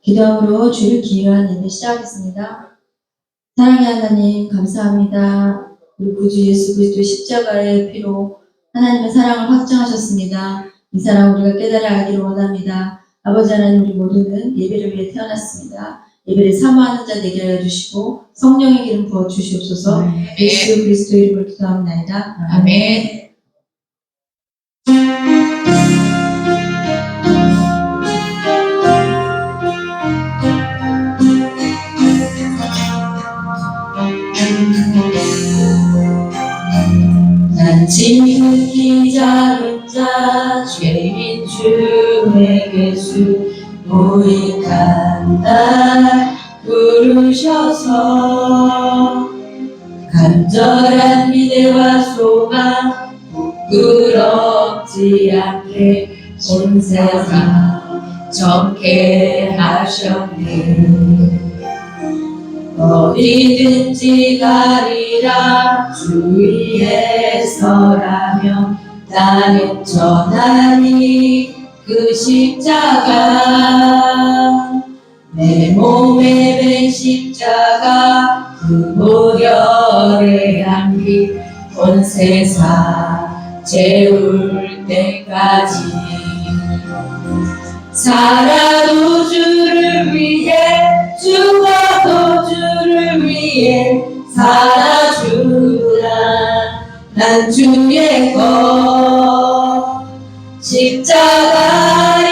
기도함으로 주를 기여한 예배 시작하겠습니다. 사랑의 하나님 감사합니다. 우리 구주 예수 그리스도의 십자가의 피로 하나님의 사랑을 확증하셨습니다. 이 사랑 우리가 깨달아 알기를 원합니다. 아버지 하나님, 우리 모두는 예배를 위해 태어났습니다. 예배를 사모하는 자 되게 하여 주시고 성령의 기름 부어 주시옵소서. 예수 그리스도 이름으로 기도합니다. 아멘. 난 지극히 작은 자 죄인 주의 예수 무익한 날 부르셔서 간절한 기대와 소망 부끄럽지 않게 온 세상 정케 하셨네. 어디든지 가리라 주위에 서라면 나는 전하니 그 십자가 내 몸에 밴 십자가 그 모혈의 향기 온 세상 채울 때까지 살아도 주를 위해 죽어도 주를 위해 살아주라. 난 주의 것 십자가의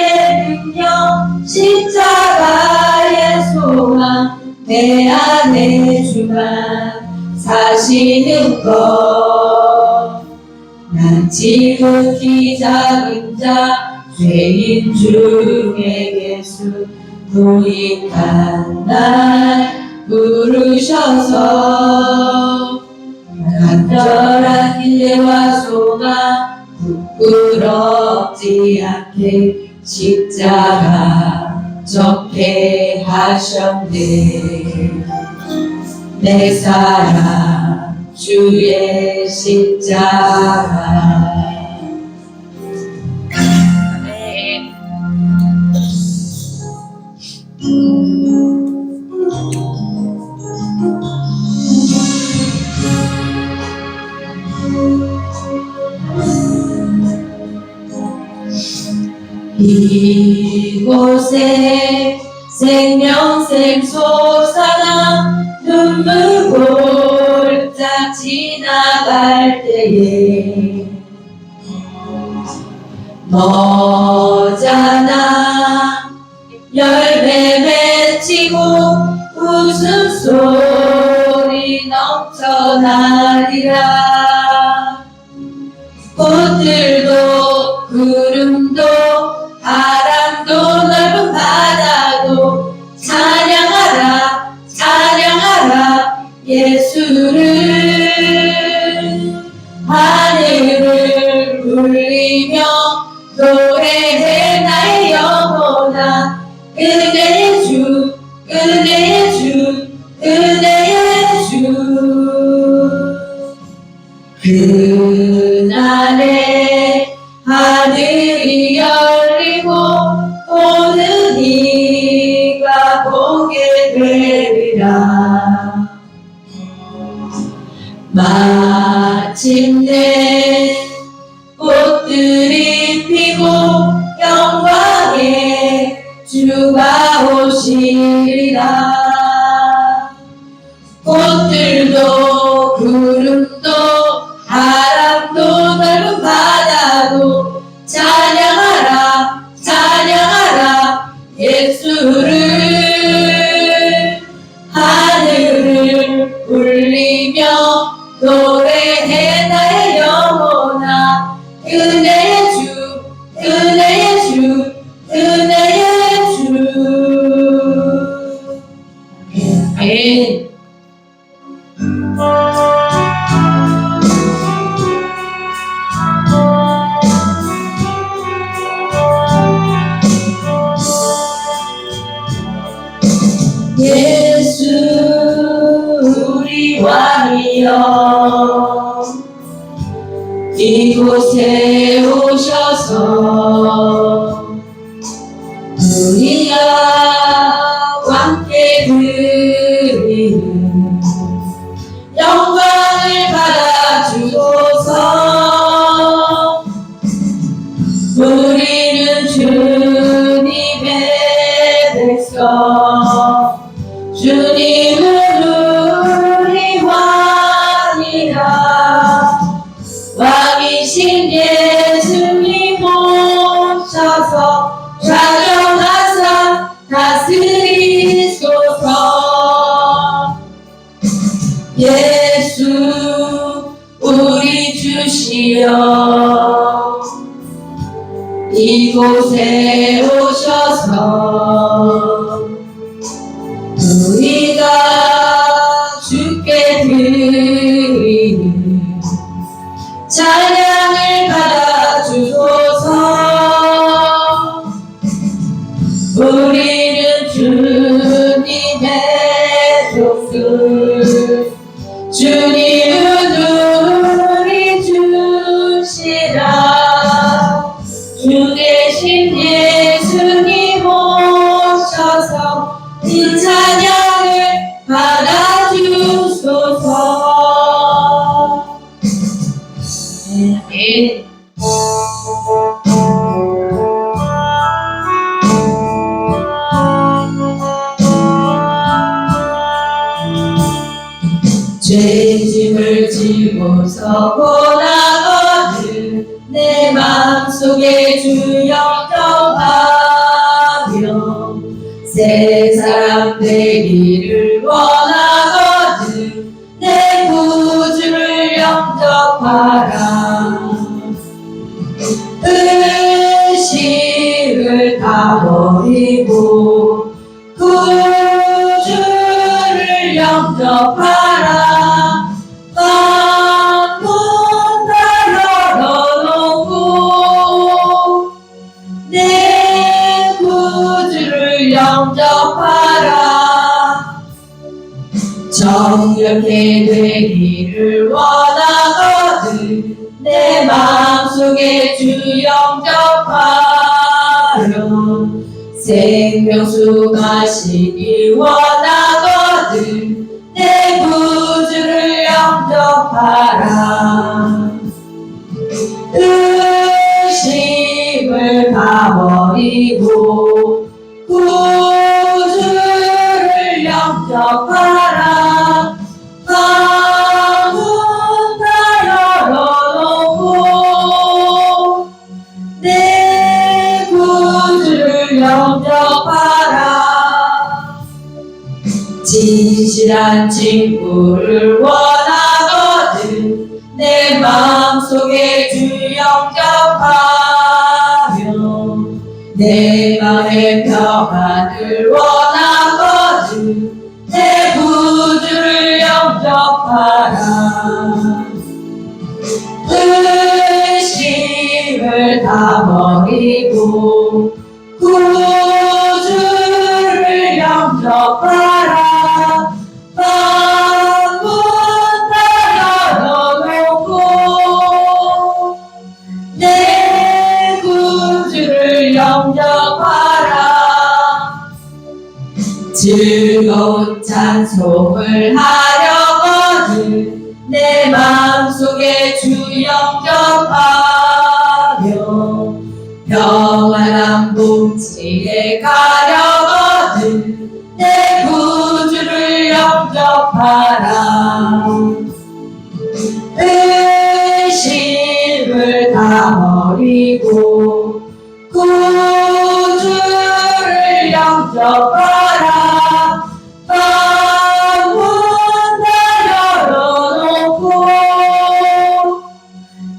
능력 십자가의 소망 내 안에 주만 사시는 것. 난 지극히 작은 자 죄인 중에 예수 무익한 날 부르셔서 간절한 기대와 소망 부끄럽지 않게 십자가 적게 하셨네. 내 사랑 주의 십자가. 이곳에 생명샘 솟아나 눈물 골짝 지나갈 때에 너잖아 열매 맺히고 웃음소리 넘쳐나리라. 꽃들도 구름도 바람도 넓은 바다도 찬양하라 찬양하라 예수를. 하늘을 울리며 노래해 나의 영혼아 그대의 주 그대의 주 그대의 주. 그날에 하늘이 열리고 모든 이가 보게 되리라. 마침내 꽃들이 피고 영광의 주가 오시리라. 꽃들도 구름도 바람도 넓은 바다도 찬양하라 찬양하라 예수를. 하늘을 울리며 노래해 나의 영혼아 그대의 주 그대의 주 그대의 주. 아멘. 예수 우리 왕이여 이곳에 오셔서 우리가 주겠어. 주님은 우리 왕이라. 왕이신 예수님 오셔서 좌정하사 다스리소서. 예수 우리 주시여 이곳에 오셔서 우리가 주께 드리는 찬양을 받아주소서. 우리는 주님의 족들, 주님은 우리 주시라. 주 대신 예수님 오셔서 이 찬양을 받아주소서. 아멘. 죄짐을 지고서 고나거든 내 맘속에 주 영접하며 새 사람 되기를 원하거든 내 구주를 영접하라. 의식을 다 버리고 구주를 영접하라. 방문 다 열어놓고 내 구주를 영접하라. 정결케 되기를 원하거든 내 마음속에 주 영접하려 생명수 마시길 원하거든 내 구주를 영접하라. 의심을 다 버리고 구주를 영접하라. 방문 다 열어놓고 내 구주를 영접하라. 진실한 친구를 원하거든 내 마음속에 주 영접하며 내 마음의 평안을 원하거든 내 구주를 영접하라. 의심을 다 버리고 구주를 영접하라. 방문 다 열어놓고 내 구주를 영접하라. 즐거운 찬송을 하려거든 내 마음속에 주 영접하며 평안한 복지에 가려거든 내 구주를 영접하라. 의심을 다 버리고 구주를 영접하라. 방문 다 열어놓고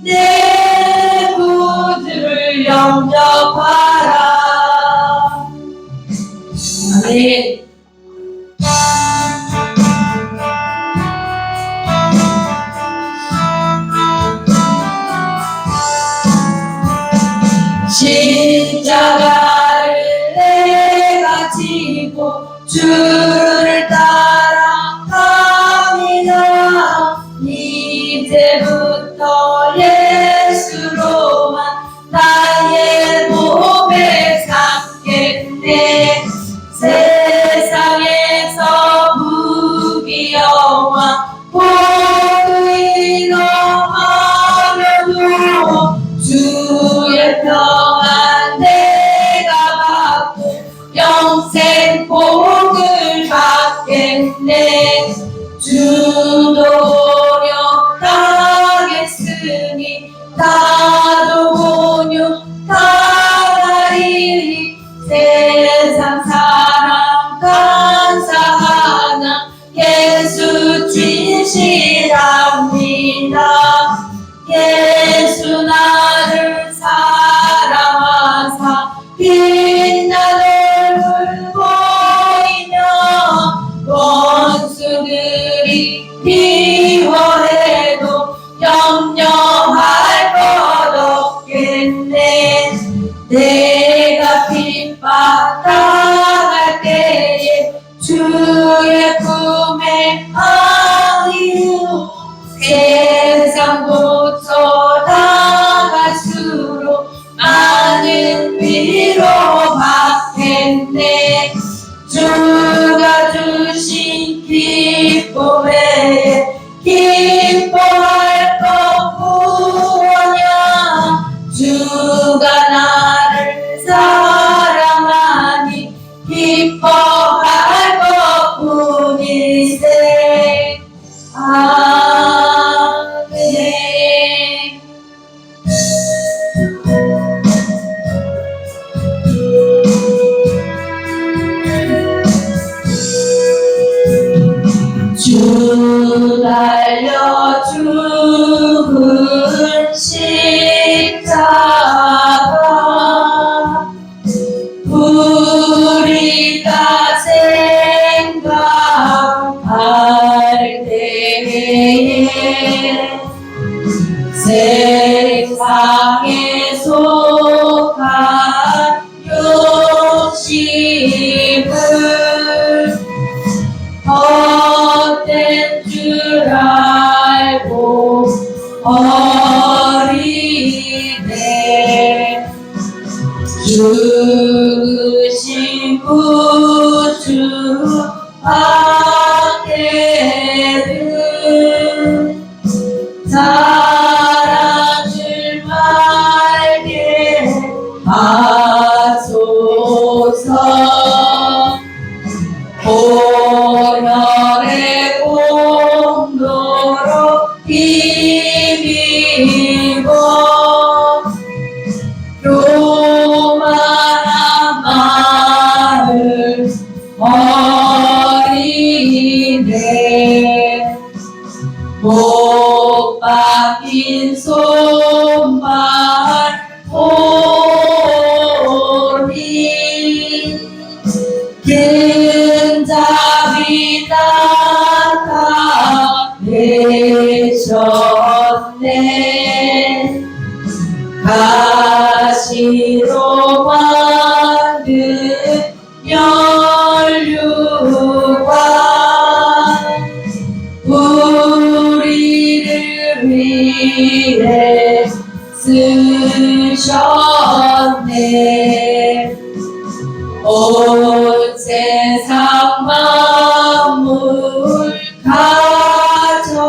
내 구주를 영접하라. 아멘. 십자가를 내가 지고 주를 따라갑니다. 이제부터 예수로만 나의 몸에 삼겠네. 세상에서 무기여와 모두 잃어버려도 주의 평안 내가 받고 영생 받겠네. 주도 노력하겠으니 나도 온유하리니 세상 사랑 감사하나 예수 진실합니다. 예수 나를 사랑하사 빛난 얼굴 보이며 원수들이 미워해도 염려할 것 없겠네. 내가 핍박당할 때에 주의 품에 안기우 세상 고쳐 나갈수록 많은 위로 받겠네. 주가 주신 기쁨 외에 기뻐할 것 무엇냐. 주가 나를 사랑하니 기뻐할 것뿐일세. 아멘. 주 달려 죽은 십자가 우리가 생각할 때에 세상에 속한 욕심을 헛된 줄 알고 어리네. 죽으신 구주 밖에는 사랑을 말게 하소서. 보혈의 공로로 힘입어 요만한 마을 어리네. 못 박힌 손발 보니 근잡이 나타내셨네. 가시로 만든 연류관 우리를 위해 쓰셨네. 온 세상 만물 가져도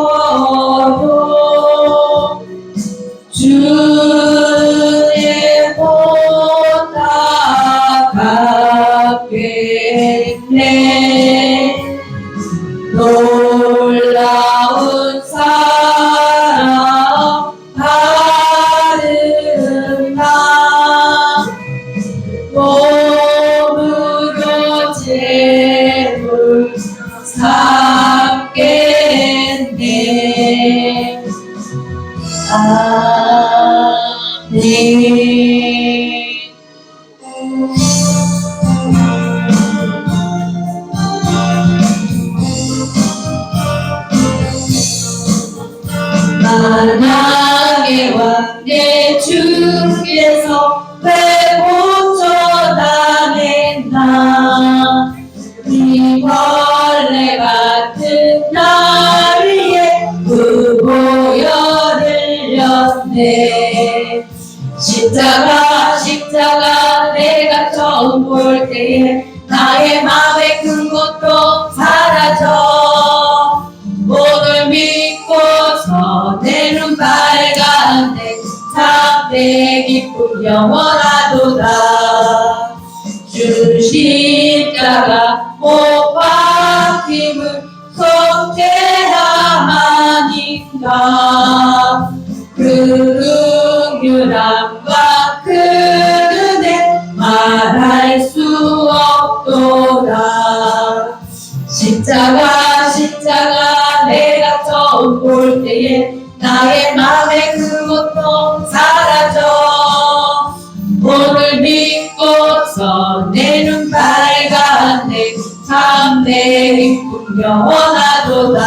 주의 보다 갚겠네. 놀라운 사랑 받은 나 몸으로 죄를 삼겠네. 아멘. 만왕의 왕내 주께서 왜 고쳐다냈나. 이 벌레 같은 날 위에 그 보혈을 흘렸네. 십자가 내가 처음 볼 때에 나의 맘의 큰 것도 사라져. 오늘 믿고서 내 눈 밝았네. 참내 기쁨 영원하도다. 주 십자가 못 박히 처음 볼 때에 나의 맘의 그 고통 사라져. 오늘 믿고서 내 눈 밝았네. 참 내 기쁨 영원하도다.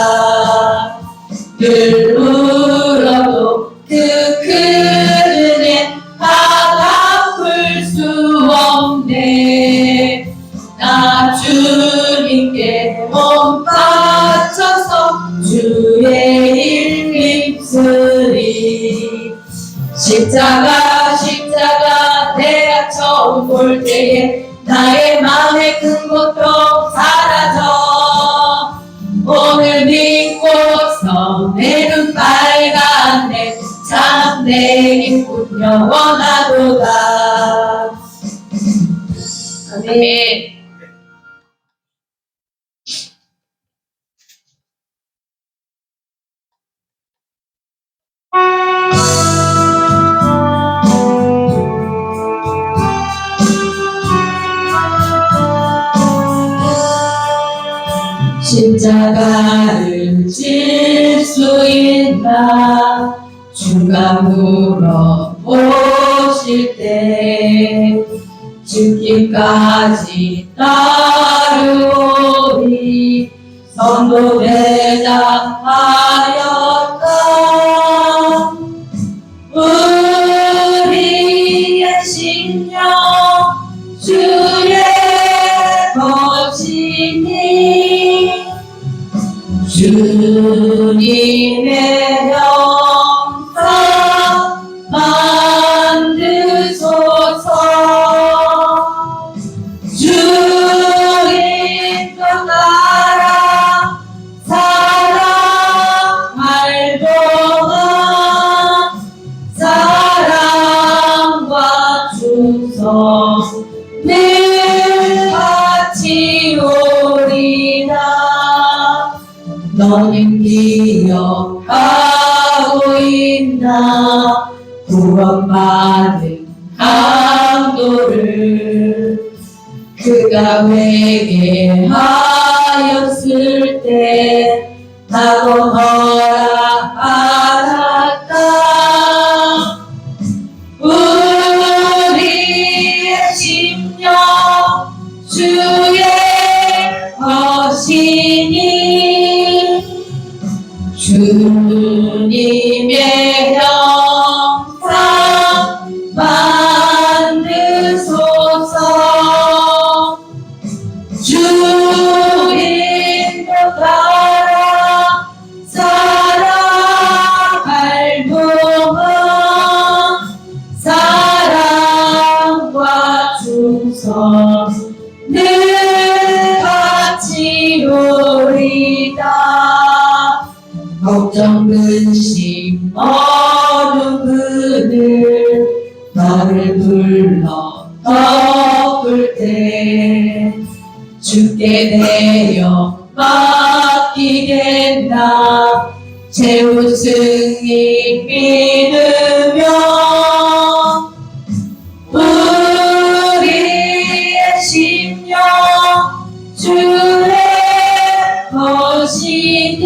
늘 울어도 그 은혜 다 갚을 수 없네. 나 주님께 몸 바쳐서 주의 일 입으리. 십자가 내가 처음 볼 때에 나의 맘의 큰 고통 사라져. 오늘 믿고서 내 눈 빨갛네. 참 내 기쁨 영원하도다. 아멘. 십자가를 질 수 있나 주가 물어보실 때 죽기까지 따르오리 선도 대답하였다. 우리의 심령 주의 것이니 주님의 영상 만드소서. 주님 것 따라 사랑할 동안 사랑과 충성 늘 같이 오리라. 너는 기억하고 있나 구원받은 강도를 그가 회개하였을 때 하고 허락받았다. 우리의 심령 주의 것이니 주님의 형상 만드소서. 주님 것 따라 사랑할 동안 사랑과 충성 늘 같이 오리다. 걱정 근심 어두운 그늘 너를 불러 덮을 때 주께 내어 맡기겠나. 최우승이 믿으며 우리의 심령 주의 것이니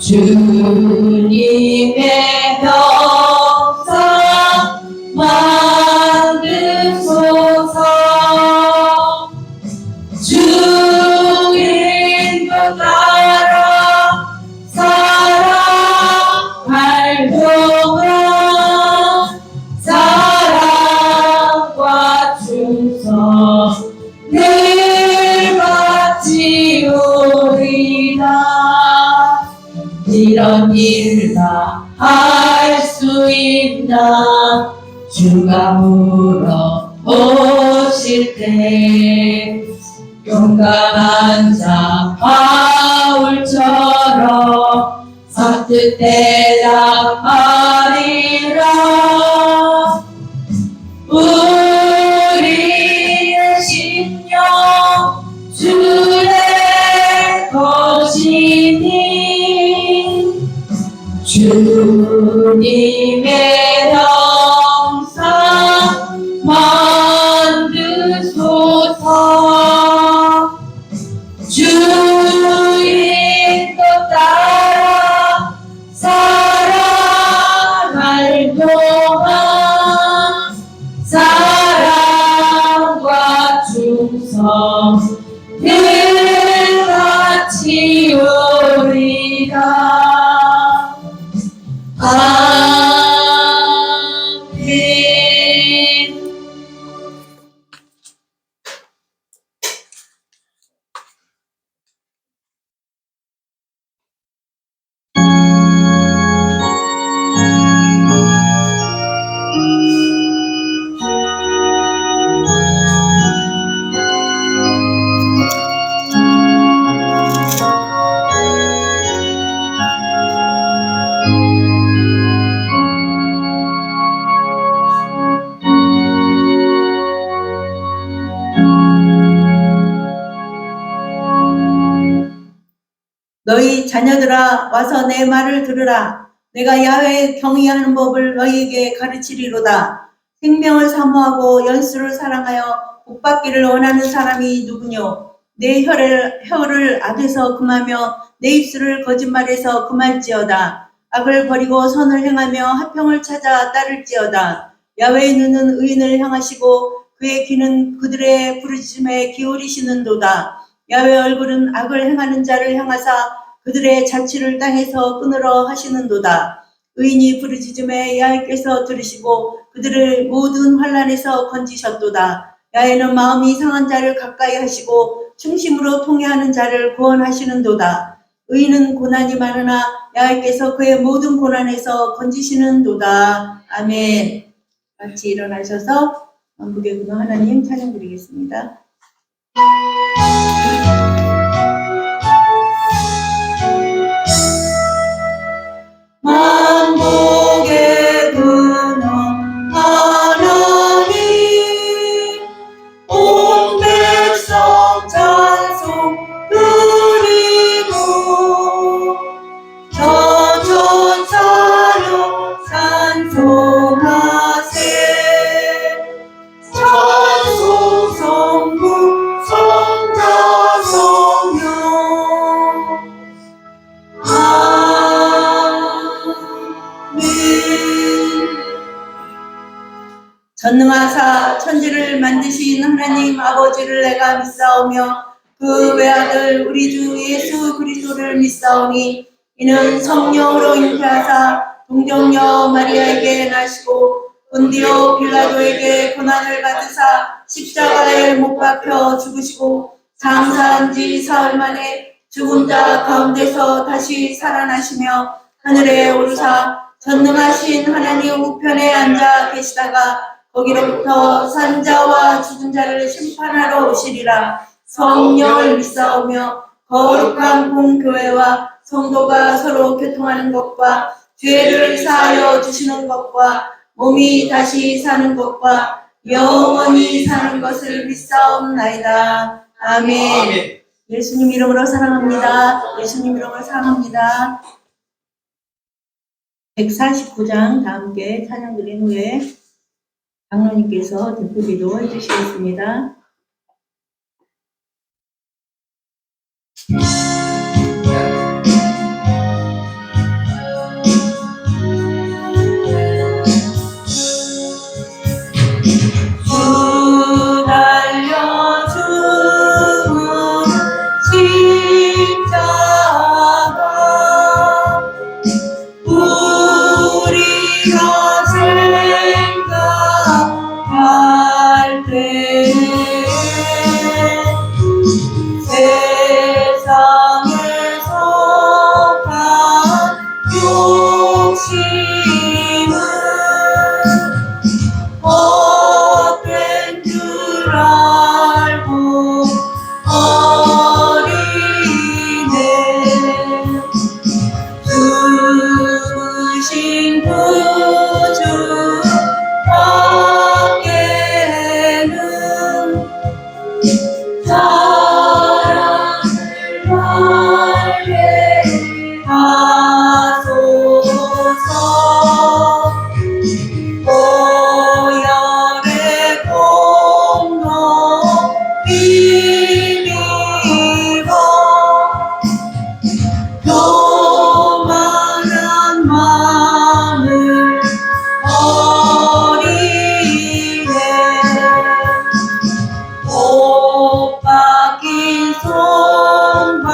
주님의 형상 만드소서. 주님 것 따라 사랑할 동안 사랑과 충성 늘 같이 오리라. 이런 일 다 할 수 있나 주가 물어보실 때 용감한 자 바울처럼 선뜻 대답하리라. 우리의 심령 주의 것이니 주님의 형상 만드소서. 주님 것 주옵소서. 때같이 우리가 아멘. 너희 자녀들아 와서 내 말을 들으라. 내가 야훼 경외하는 법을 너희에게 가르치리로다. 생명을 사모하고 연수를 사랑하여 복받기를 원하는 사람이 누구뇨? 내 혀를 악에서 금하며 내 입술을 거짓말에서 금할지어다. 악을 버리고 선을 행하며 화평을 찾아 따를지어다. 야훼의 눈은 의인을 향하시고 그의 귀는 그들의 부르짖음에 기울이시는도다. 야훼 얼굴은 악을 행하는 자를 향하사 그들의 자취를 땅에서 끊으러 하시는도다. 의인이 부르짖음에 야훼께서 들으시고 그들을 모든 환난에서 건지셨도다. 야훼는 마음이 상한 자를 가까이 하시고 충심으로 통회하는 자를 구원하시는도다. 의인은 고난이 많으나 야훼께서 그의 모든 고난에서 건지시는도다. 아멘. 같이 일어나셔서 만국의 근원 하나님 찬양 드리겠습니다. 만복의 근원 하나님, 온 백성 찬송 드리고 천천사로 찬송하세. 찬송 성부 성자 성령 전능하사 천지를 만드신 하나님 아버지를 내가 믿사오며 그 외아들 우리 주 예수 그리스도를 믿사오니 이는 성령으로 잉태하사 동정녀 마리아에게 나시고 본디오 빌라도에게 고난을 받으사 십자가에 못 박혀 죽으시고 장사한 지 사흘 만에 죽은 자 가운데서 다시 살아나시며 하늘에 오르사 전능하신 하나님 우편에 앉아 계시다가 거기로부터 산자와 죽은 자를 심판하러 오시리라. 성령을 믿사오며 거룩한 공교회와 성도가 서로 교통하는 것과 죄를 사하여 주시는 것과 몸이 다시 사는 것과 영원히 사는 것을 믿사옵나이다. 아멘. 예수님 이름으로 사랑합니다. 예수님 이름으로 사랑합니다. 149장 다 함께 찬양 드린 후에 장로님께서 대표기도 해주시겠습니다. 주 달려 죽은 십자가 우리가 생각할 때 세상에 손밟으니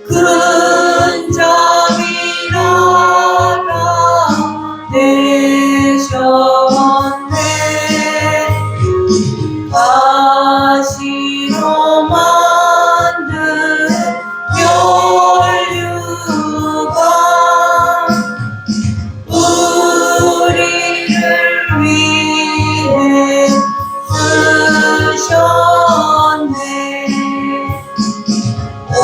근접이 나라 되셨네. 가시로 만든 연류가 우리를 위해 쓰셨네. 온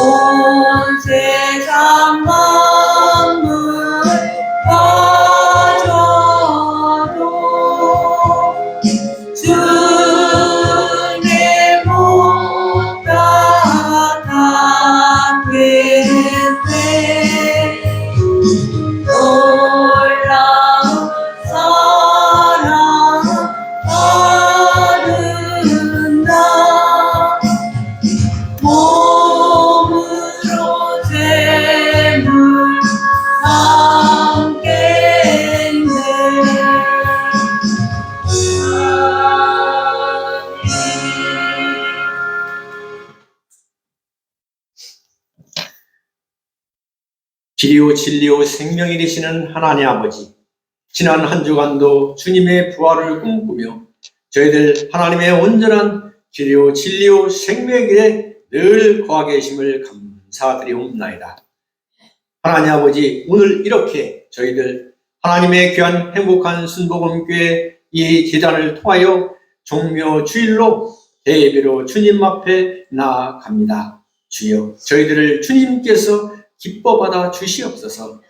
세상 만물 가져도 주님 못 따라가겠네. 놀라운 사랑 받은다. 몸으로 재물 삼겠네. 길이요 진리요 생명이 되시는 하나님 아버지, 지난 한 주간도 주님의 부활을 꿈꾸며 저희들 하나님의 온전한 길이요 진리요 생명의 길에 늘 거하게 계심을 감사드리옵나이다. 하나님 아버지, 오늘 이렇게 저희들 하나님의 귀한 행복한 순복음교회 이 재단을 통하여 종묘 주일로 대예배로 주님 앞에 나아갑니다. 주여, 저희들을 주님께서 기뻐 받아 주시옵소서.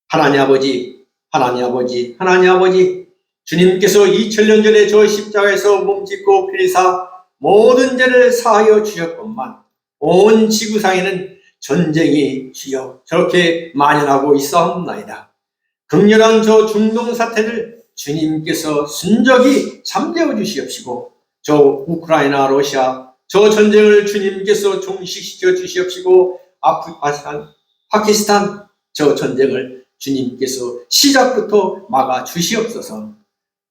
하나님 아버지, 하나님 아버지, 하나님 아버지, 주님께서 2000년 전에 저 십자가에서 몸짓고 피리사 모든 죄를 사하여 주셨건만 온 지구상에는 전쟁이 주여 저렇게 만연하고 있사옵나이다. 극렬한 저 중동 사태를 주님께서 순적이 잠재워 주시옵시고, 저 우크라이나 러시아 저 전쟁을 주님께서 종식시켜 주시옵시고, 아프가니스탄 파키스탄 저 전쟁을 주님께서 시작부터 막아 주시옵소서.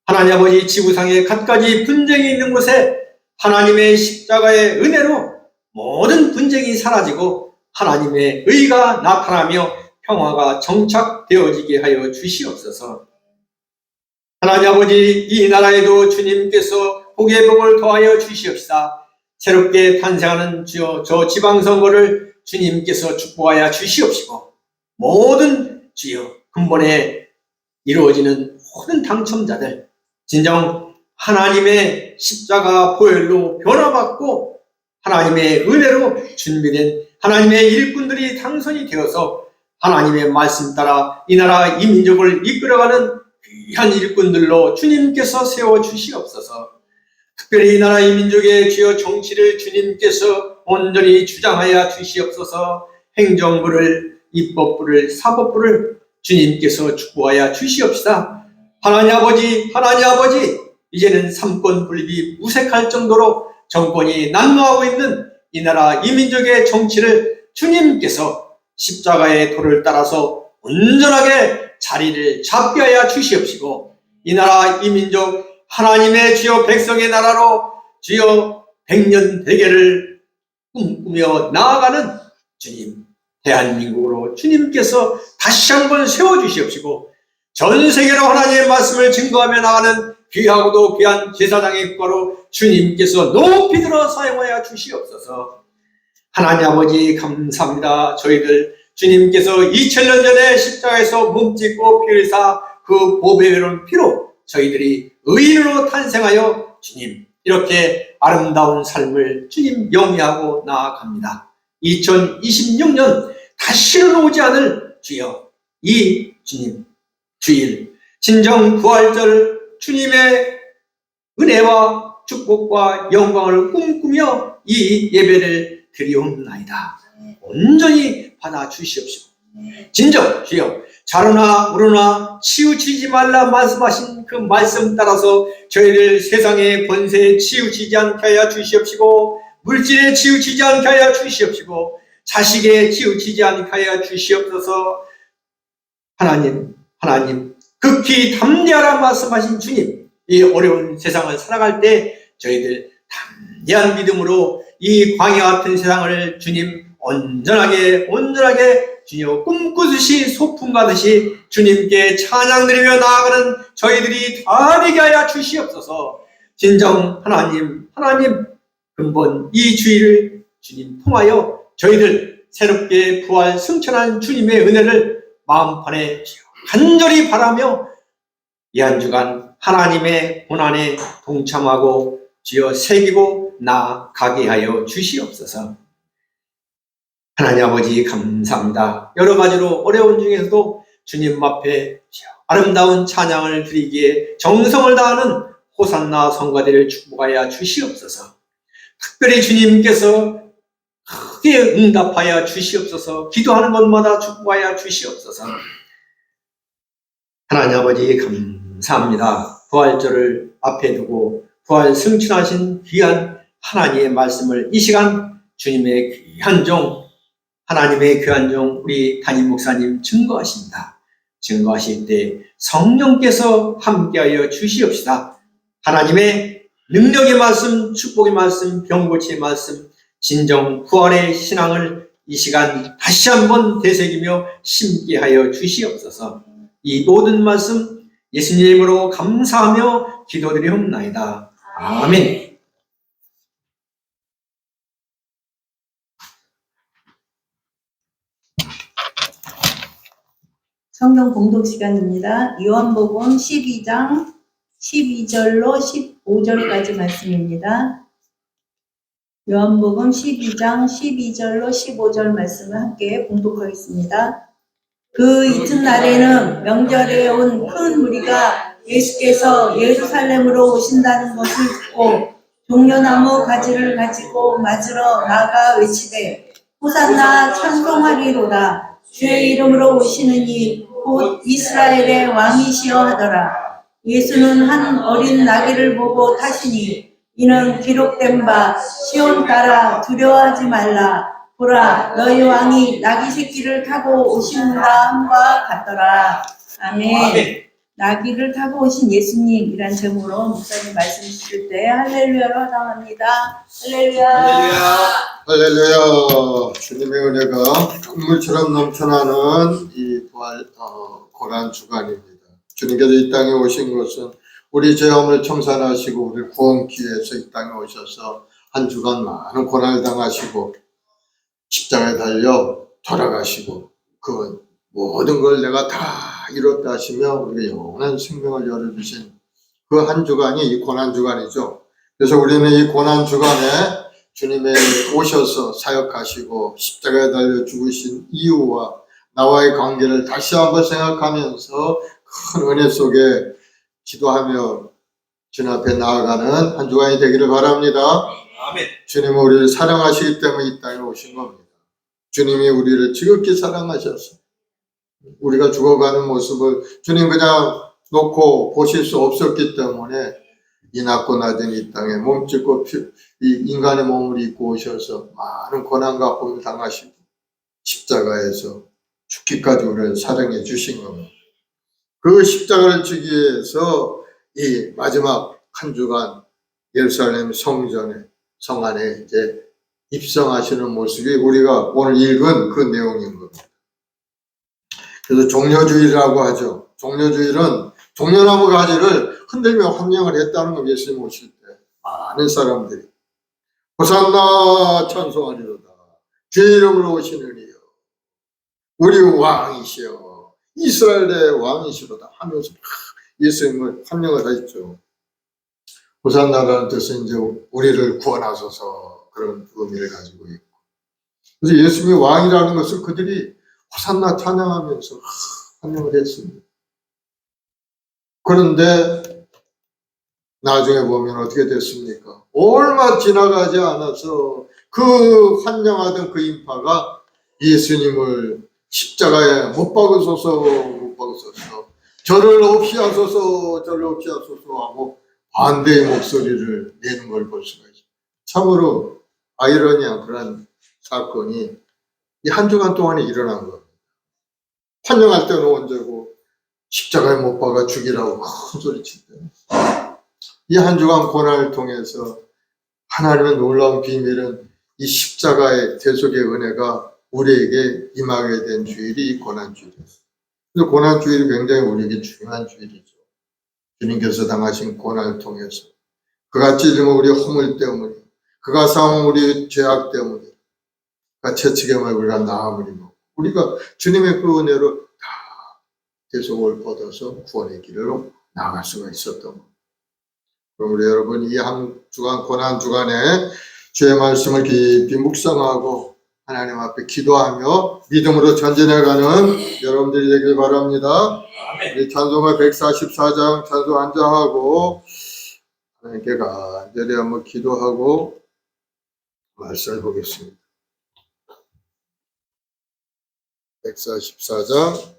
하나님 아버지, 지구상에 갖가지 분쟁이 있는 곳에 하나님의 십자가의 은혜로 모든 분쟁이 사라지고 하나님의 의가 나타나며 평화가 정착되어지게 하여 주시옵소서. 하나님 아버지, 이 나라에도 주님께서 복의 복을 더하여 주시옵시다. 새롭게 탄생하는 주여 저 지방선거를 주님께서 축복하여 주시옵시고, 모든 주여 근본에 이루어지는 모든 당첨자들 진정 하나님의 십자가 보혈로 변화받고 하나님의 은혜로 준비된 하나님의 일꾼들이 당선이 되어서 하나님의 말씀 따라 이 나라 이 민족을 이끌어가는 귀한 일꾼들로 주님께서 세워주시옵소서. 특별히 이 나라 이 민족의 주요 정치를 주님께서 온전히 주장하여 주시옵소서. 행정부를, 입법부를, 사법부를 주님께서 축복하여 주시옵시다. 하나님 아버지, 하나님 아버지, 이제는 삼권 분립이 무색할 정도로 정권이 난무하고 있는 이 나라 이 민족의 정치를 주님께서 십자가의 도를 따라서 온전하게 자리를 잡게 하여 주시옵시고, 이 나라 이 민족 하나님의 주여 백성의 나라로 주여 백년 대계를 꿈꾸며 나아가는 주님 대한민국으로 주님께서 다시 한번 세워주시옵시고, 전 세계로 하나님의 말씀을 증거하며 나가는 귀하고도 귀한 제사장의 국가로 주님께서 높이 들어 사용하여 주시옵소서. 하나님 아버지 감사합니다. 저희들 주님께서 2000년 전에 십자가에서 몸짓고 피 흘리사 그 보배로운 피로 저희들이 의인으로 탄생하여 주님 이렇게 아름다운 삶을 주님 영위하고 나아갑니다. 2026년 다시는 오지 않을 주여 이 주님 주일 진정 부활절 주님의 은혜와 축복과 영광을 꿈꾸며 이 예배를 드리옵나이다. 온전히 받아 주시옵시고, 진정 주여 자로나 우로나 치우치지 말라 말씀하신 그 말씀 따라서 저희를 세상의 권세에 치우치지 않게 하여 주시옵시고, 물질에 치우치지 않게 하여 주시옵시고, 자식에 치우치지 않게 하여 주시옵소서. 하나님 극히 담대하라 말씀하신 주님, 이 어려운 세상을 살아갈 때 저희들 담대한 믿음으로 이 광야 같은 세상을 주님 온전하게 주여 꿈꾸듯이 소풍 가듯이 주님께 찬양 드리며 나아가는 저희들이 다 되게 하여 주시옵소서. 진정 하나님 근본 이 주의를 주님 통하여 저희들 새롭게 부활 승천한 주님의 은혜를 마음판에 간절히 바라며 이 한 주간 하나님의 고난에 동참하고 주여 새기고 나아가게 하여 주시옵소서. 하나님 아버지 감사합니다. 여러 가지로 어려운 중에서도 주님 앞에 아름다운 찬양을 드리기에 정성을 다하는 호산나 성가대를 축복하여 주시옵소서. 특별히 주님께서 크게 응답하여 주시옵소서. 기도하는 것마다 축복하여 주시옵소서. 하나님 아버지 감사합니다. 부활절을 앞에 두고 부활 승천하신 귀한 하나님의 말씀을 이 시간 주님의 귀한 종 하나님의 귀한 종 우리 담임 목사님 증거하십니다. 증거하실 때 성령께서 함께하여 주시옵시다. 하나님의 능력의 말씀, 축복의 말씀, 병고치의 말씀, 진정 부활의 신앙을 이 시간 다시 한번 되새기며 심게 하여 주시옵소서. 이 모든 말씀 예수님 이름으로 감사하며 기도드리옵나이다. 아멘. 성경 공독 시간입니다. 요한복음 12장 12절로 15절까지 말씀입니다. 요한복음 12장 12절로 15절 말씀을 함께 봉독하겠습니다. 그 이튿날에는 명절에 온 큰 무리가 예수께서 예루살렘으로 오신다는 것을 듣고 종려나무 가지를 가지고 맞으러 나가 외치되 호산나 찬송하리로다. 주의 이름으로 오시는 이 곧 이스라엘의 왕이시여 하더라. 예수는 한 어린 나귀를 보고 타시니 이는 기록된 바 시온 딸아 두려워하지 말라. 보라 너희 왕이 나귀 새끼를 타고 오시는가 함과 같더라. 아멘. 나귀를 타고 오신 예수님이란 제목으로 목사님 말씀 주실 때 할렐루야로 하당합니다. 할렐루야. 할렐루야. 주님의 은혜가 강물처럼 넘쳐나는 이 부활 고난 주간입니다. 주님께서 이 땅에 오신 것은 우리 죄업을 청산하시고 우리 구원기 위해서 이 땅에 오셔서 한 주간 많은 고난을 당하시고 십자가에 달려 돌아가시고 그 모든 걸 내가 다 이뤘다 하시며 우리가 영원한 생명을 열어주신 그 한 주간이 이 고난 주간이죠. 그래서 우리는 이 고난 주간에 주님의 오셔서 사역하시고 십자가에 달려 죽으신 이유와 나와의 관계를 다시 한번 생각하면서 큰 은혜 속에 기도하며 주님 앞에 나아가는 한 주간이 되기를 바랍니다. 아멘. 주님은 우리를 사랑하시기 때문에 이 땅에 오신 겁니다. 주님이 우리를 지극히 사랑하셔서 우리가 죽어가는 모습을 주님 그냥 놓고 보실 수 없었기 때문에 이 낮고 낮은 이 땅에 몸짓고 이 인간의 몸을 입고 오셔서 많은 고난과 아픔을 당하시고 십자가에서 죽기까지 우리를 사랑해 주신 겁니다. 그 십자가를 지기 위해서 이 마지막 한 주간 예루살렘 성 안에 이제 입성하시는 모습이 우리가 오늘 읽은 그 내용인 겁니다. 그래서 종려주일이라고 하죠. 종려주일은 종려나무 가지를 흔들며 환영을 했다는 거. 예수님 오실 때 많은 사람들이 호산나 찬송하리로다. 주의 이름으로 오시는 이여 우리 왕이시여 이스라엘의 왕이시로다 하면서 예수님을 환영을 했죠. 호산나라는 뜻은 이제 우리를 구원하소서 그런 의미를 가지고 있고, 그래서 예수님이 왕이라는 것을 그들이 호산나 찬양하면서 환영을 했습니다. 그런데 나중에 보면 어떻게 됐습니까? 얼마 지나가지 않아서 그 환영하던 그 인파가 예수님을 십자가에 못 박으소서 저를 없이 하소서 하고 반대의 목소리를 내는 걸 볼 수가 있습니다. 참으로 아이러니한 그런 사건이 이 한 주간 동안에 일어난 겁니다. 환영할 때는 언제고 십자가에 못 박아 죽이라고 큰 소리 칠 때 이 한 주간 고난을 통해서 하나님의 놀라운 비밀은 이 십자가의 대속의 은혜가 우리에게 임하게 된 주일이 이 고난주일이었어요. 그래서 고난주일이 굉장히 우리에게 중요한 주일이죠. 주님께서 당하신 고난을 통해서 그가 찢은 우리 허물 때문에, 그가 쌓은 우리 죄악 때문에, 그가 채찍임을 우리가 나음을 입고 우리가 주님의 그 은혜로 다 대속을 얻어서 구원의 길로 나아갈 수가 있었던 겁니다. 그럼 우리 여러분 이 한 주간 고난 주간에 주의 말씀을 깊이 묵상하고 하나님 앞에 기도하며 믿음으로 전진해가는 여러분들이 되길 바랍니다. 우리 찬송가 144장 찬송 앉아하고 하나님께 간절히 한번 기도하고 말씀을 보겠습니다. 144장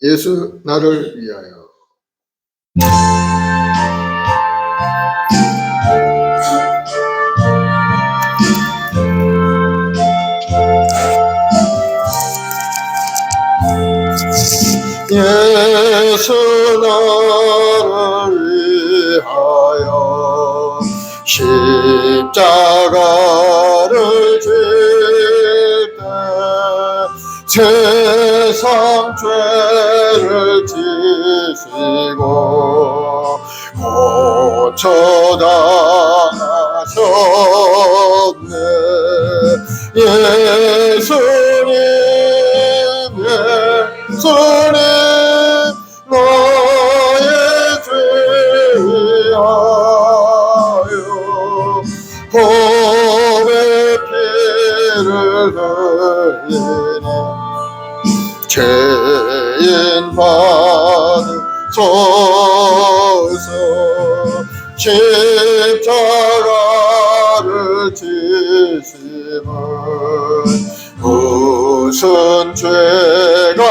예수 나를 위하여. 예수 나를 위하여 십자가를 질 때 세상 죄를 지시고 고쳐당하셨네. 예수님 너의 죄 위하여 보배 피를 흘리니 죄인 받으소서. 십자가를 지심은 무슨 죄가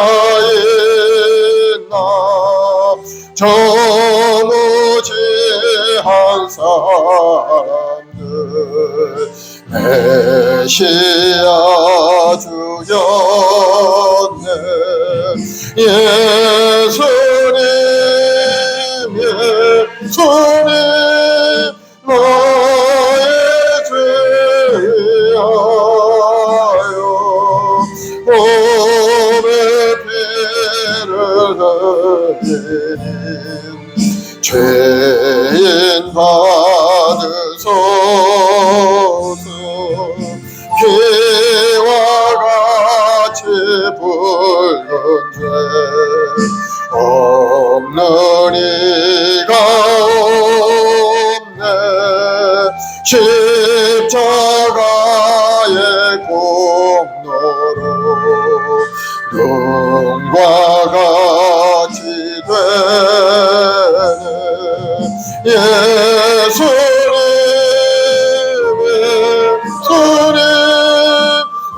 있나. 저 무지한 사람들 메시아 주였네. 예수님 너의 죄 위하여 보배 피를 흘리니 죄인 받으소서. 피와 같이 붉은 죄 없는 이가 없네. 십자가의 공로로 눈과 같이 되네. 예수님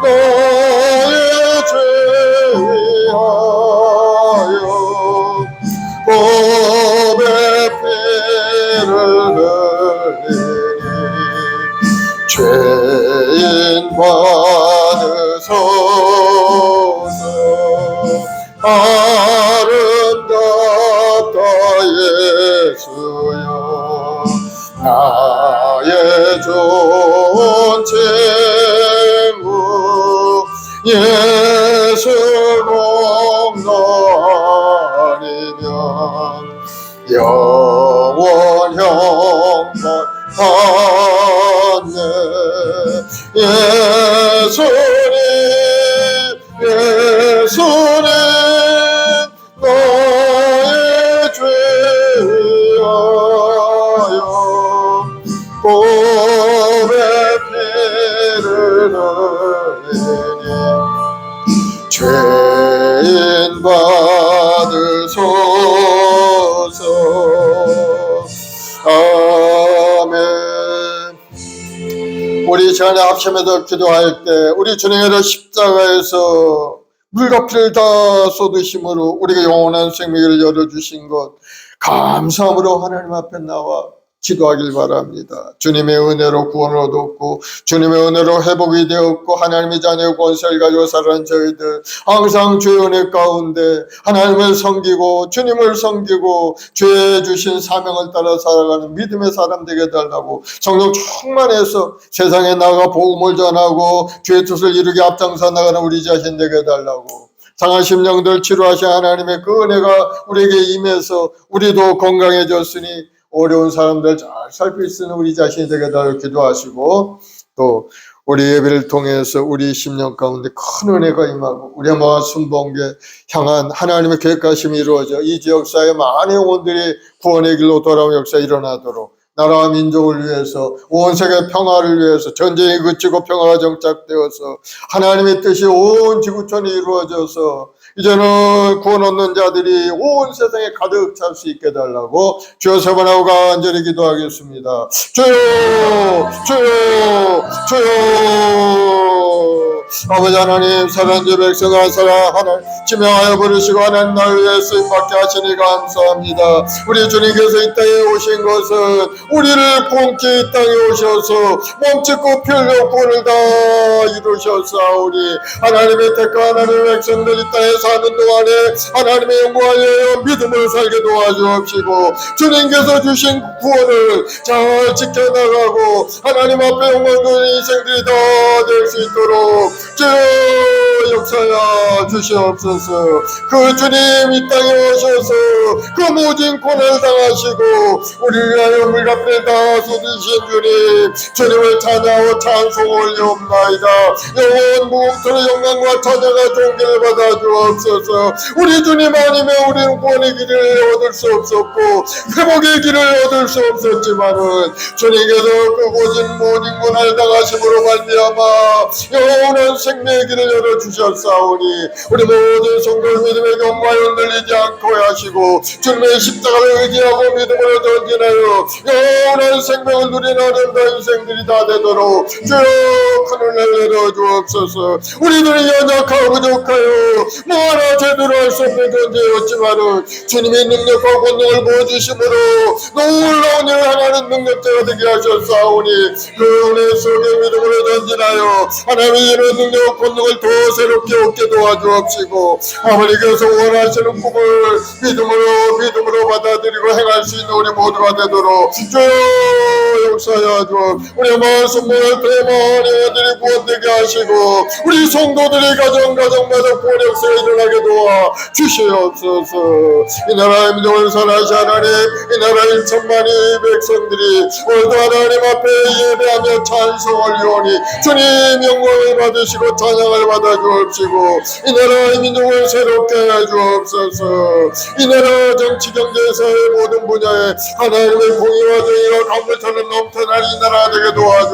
너의 죄 위하여 보배 피를 흘리니 죄인 받으소서. 아름답다 예수여 나의 좋은 친구. 예수 공로 아니면 영원 형벌 받네. 예수님 너의 죄 위하여 보배 피를 흘리니 죄인 받으소서. 아멘. 우리 전에 합심해서 기도할 때 우리 주님의 십자가에서 물과 피를 다 쏟으심으로 우리가 영원한 생명을 열어주신 것 감사함으로 하나님 앞에 나와 기도하길 바랍니다. 주님의 은혜로 구원을 얻었고 주님의 은혜로 회복이 되었고 하나님의 자녀의 권세를 가지고 살아가는 저희들 항상 주의 은혜 가운데 하나님을 섬기고 주님을 섬기고 주의 주신 사명을 따라 살아가는 믿음의 사람 되게 달라고 성령 충만해서 세상에 나가 복음을 전하고 주의 뜻을 이루게 앞장서 나가는 우리 자신 되게 달라고 상한 심령들 치료하신 하나님의 그 은혜가 우리에게 임해서 우리도 건강해졌으니 어려운 사람들 잘 살필 수 있는 우리 자신이 되게 달라고 기도하시고 또 우리 예배를 통해서 우리 심령 가운데 큰 은혜가 임하고 우리의 모든 순복에 향한 하나님의 계획하심이 이루어져 이 지역사회 많은 영혼들이 구원의 길로 돌아오는 역사 일어나도록 나라와 민족을 위해서 온 세계 평화를 위해서 전쟁이 그치고 평화가 정착되어서 하나님의 뜻이 온 지구촌에 이루어져서 이제는 구원 얻는 자들이 온 세상에 가득 찰 수 있게 달라고 주여 세 번 하고 간절히 기도하겠습니다. 주여 주여 주여 아버지 하나님 사랑하는 주 백성 한 사람 하나님 지명하여 부르시고 하나님 나를 위해 쓰임받게 하시니 감사합니다. 우리 주님께서 이 땅에 오신 것은 우리를 구원케 이 땅에 오셔서 몸짓고 필요 구원을 다 이루셨사오니 하나님의 택한 하나님의 백성들 이 땅에 사는 동안에 하나님의 영광을 위하여 믿음을 살게 도와주옵시고 주님께서 주신 구원을 잘 지켜나가고 하나님 앞에 영광 돌리는 인생들이 다 될 수 있도록 주여 역사하여 주시옵소서. 그 주님 이 땅에 오셔서 그 모진 고난을 당하시고 우리를 위하여 물값을 다 쏟으신 주님 주님을 찬양하고 찬송 올려옵나이다. 영원 무궁토록 영광과 찬양과 존귀를 받아 주옵소서. 우리 주님 아니면 우리는 구원의 길을 얻을 수 없었고 회복의 길을 얻을 수 없었지만은 주님께서 그 모진 고난을 당하심으로 말미암아 영원한 생명의 길을 열어주셨사오니 우리 모든 성도를 믿음의 경과에 흔들리지 않고 하시고 주님의 십자가를 의지하고 믿음으로 전진하여 영원한 생명을 누리는 아름다운 인생들이 다 되도록 주여 큰 은혜를 내려주옵소서. 우리들이 연약하고 부족하여 뭐 하나 제대로 할 수 없는 존재였지만은 주님의 능력과 권능을 보여주심으로 놀라운 일을 하나는 능력자가 되게 하셨사오니 그 은혜 속에 믿음으로 전진하여 하나님의 이런 능력 권능을 더 새롭게 얻게 도와주옵시고 아버지께서 원하시는 꿈을 믿음으로 받아들이고 행할 수 있는 우리 모두가 되도록 주여 역사하여 주옵. 우리 마을 성모를 통해 많은 영혼들이 구원되게 하시고 우리 성도들이 가정마다 구원 역사가 일어나게 도와 주시옵소서. 이 나라의 민족을 선하시 하나님 이 나라 1천만의 백성들이 오늘도 하나님 앞에 예배하며 찬송을 이오니 주님 영광을 받으시고 찬양을 받아 주옵시고 이 나라의 민족을 새롭게 해 주옵소서. 이 나라 정치 경제사의 모든 분야에 하나님의 공의와 정의가 강물처럼 넘쳐난 이 나라 되게 도와주옵시고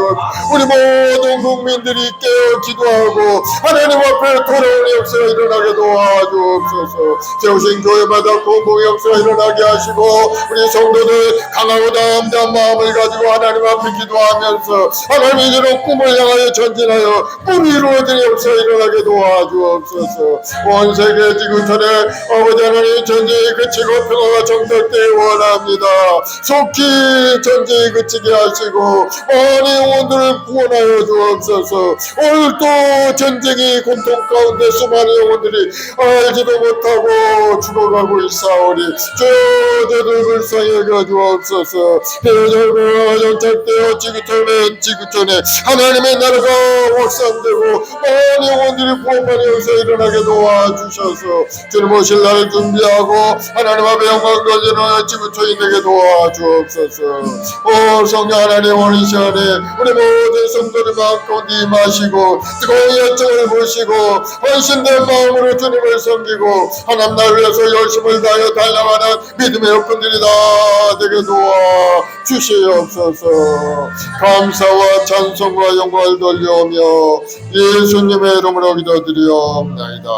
우리 모든 국민들이 깨어 기도하고 하나님 앞에 돌아오는 역사가 일어나게 도와주옵소서. 세우신 교회마다 공공 역사가 일어나게 하시고 우리 성도들 강하고 담대한 마음을 가지고 하나님 앞에 기도하면서 하나님의 이런 꿈을 향하여 전진하여 꿈이 이루어지는 역사가 일어나게 도와주옵소서. 온 세계 지구촌에 아버지 하나님 전쟁이 그치고 평화가 정착되기 원합니다. 속히 전쟁이 그치게 하시고 많은 영혼들을 구원하여 주옵소서. 오늘도 전쟁이 고통 가운데 수많은 영혼들이 알지도 못하고 죽어가고 있사오니 저들을 불쌍히 여겨주옵소서. 대전과 정착되어 지구촌에 하나님의 나라가 확산되고 많은 영혼들이 구원받는 역사 일어나게 도와주셔서 주님 오실 날을 준비하고 하나님 앞에 영광 돌리는 지구촌이 되게 도와주옵소서. 오 성령 하나님 오늘 이 시간에 우리 모든 성도들 마음 가운데 임하시고 뜨거운 열정을 보시고 헌신된 마음으로 주님을 섬기고 하나님 나를 위해서 열심을 다하여 달려가는 믿음의 여건들이 다 되게 도와 주시옵소서. 감사와 찬송과 영광을 돌려오며 예수님의 이름으로 기도드리옵나이다.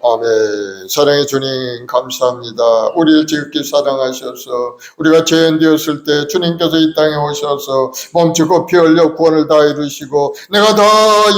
아멘. 사랑의 주님 감사합니다. 우리를 지극히 사랑하셔서 우리가 죄인 되었을 때 주님께서 이 땅에 오셔서 멈추고 피 흘려 구원을 다 이루시고 내가 다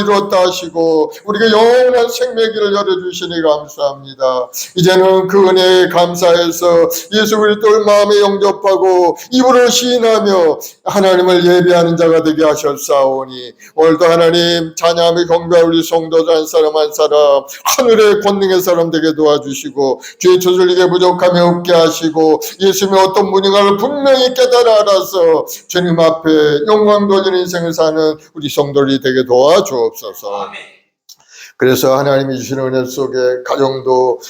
이루었다 하시고 우리가 영원한 생명길을 열어주시니 감사합니다. 이제는 그 은혜에 감사해서 예수 그리스도를 마음에 영접하고 입으로 시인하며 하나님을 예배하는 자가 되게 하셨사오니 오늘도 하나님 찬양하며 경배할 우리 성도들 한 사람 한 사람 하늘의 권능의 사람 되게 도와주시고 죄 저질리게 부족함이 없게 하시고 예수님의 어떤 분인가를 분명히 깨달아 알아서 주님 앞에 영광 돌리는 인생을 사는 우리 성도들이 되게 도와주옵소서. 그래서 하나님이 주시는 은혜 속에 가정도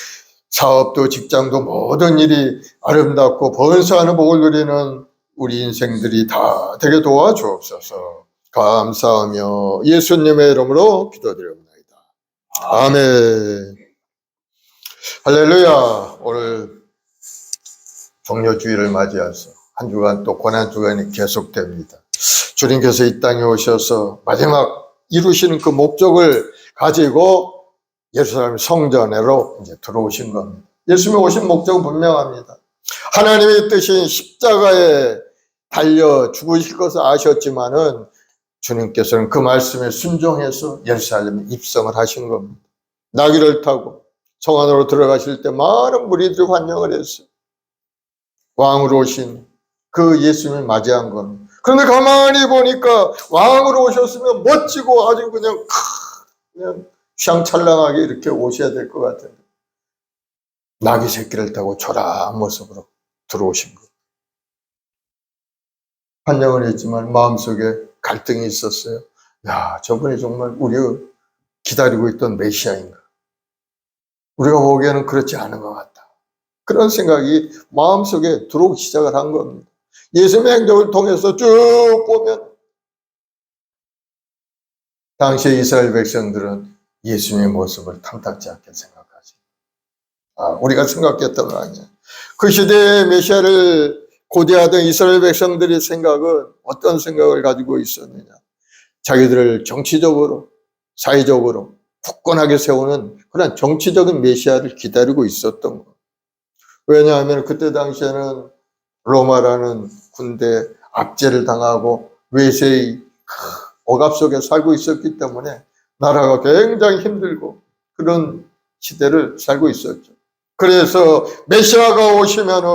사업도 직장도 모든 일이 아름답고 번성하는 복을 누리는 우리 인생들이 다 되게 도와주옵소서. 감사하며 예수님의 이름으로 기도드립니다. 아멘. 할렐루야. 오늘 종료주일을 맞이해서 한 주간 또 고난주간이 계속됩니다. 주님께서 이 땅에 오셔서 마지막 이루시는 그 목적을 가지고 예루살렘 성전으로 이제 들어오신 겁니다. 예수님이 오신 목적은 분명합니다. 하나님의 뜻인 십자가에 달려 죽으실 것을 아셨지만은 주님께서는 그 말씀에 순종해서 예루살렘에 입성을 하신 겁니다. 나귀를 타고 성 안으로 들어가실 때 많은 무리들이 환영을 했어요. 왕으로 오신 그 예수님을 맞이한 겁니다. 그런데 가만히 보니까 왕으로 오셨으면 멋지고 아주 그냥 휘황찬란하게 이렇게 오셔야 될 것 같은데 나귀 새끼를 타고 초라한 모습으로 들어오신 거예요. 환영을 했지만 마음속에 갈등이 있었어요. 야, 저분이 정말 우리가 기다리고 있던 메시아인가? 우리가 보기에는 그렇지 않은 것 같다. 그런 생각이 마음속에 들어오기 시작을 한 겁니다. 예수님의 행적을 통해서 쭉 보면 당시의 이스라엘 백성들은 예수님의 모습을 탐탁지 않게 생각하지. 우리가 생각했던 거 아니야. 그 시대의 메시아를 고대하던 이스라엘 백성들의 생각은 어떤 생각을 가지고 있었느냐. 자기들을 정치적으로, 사회적으로 굳건하게 세우는 그런 정치적인 메시아를 기다리고 있었던 거. 왜냐하면 그때 당시에는 로마라는 군대 압제를 당하고 외세의 억압 속에 살고 있었기 때문에 나라가 굉장히 힘들고 그런 시대를 살고 있었죠. 그래서 메시아가 오시면은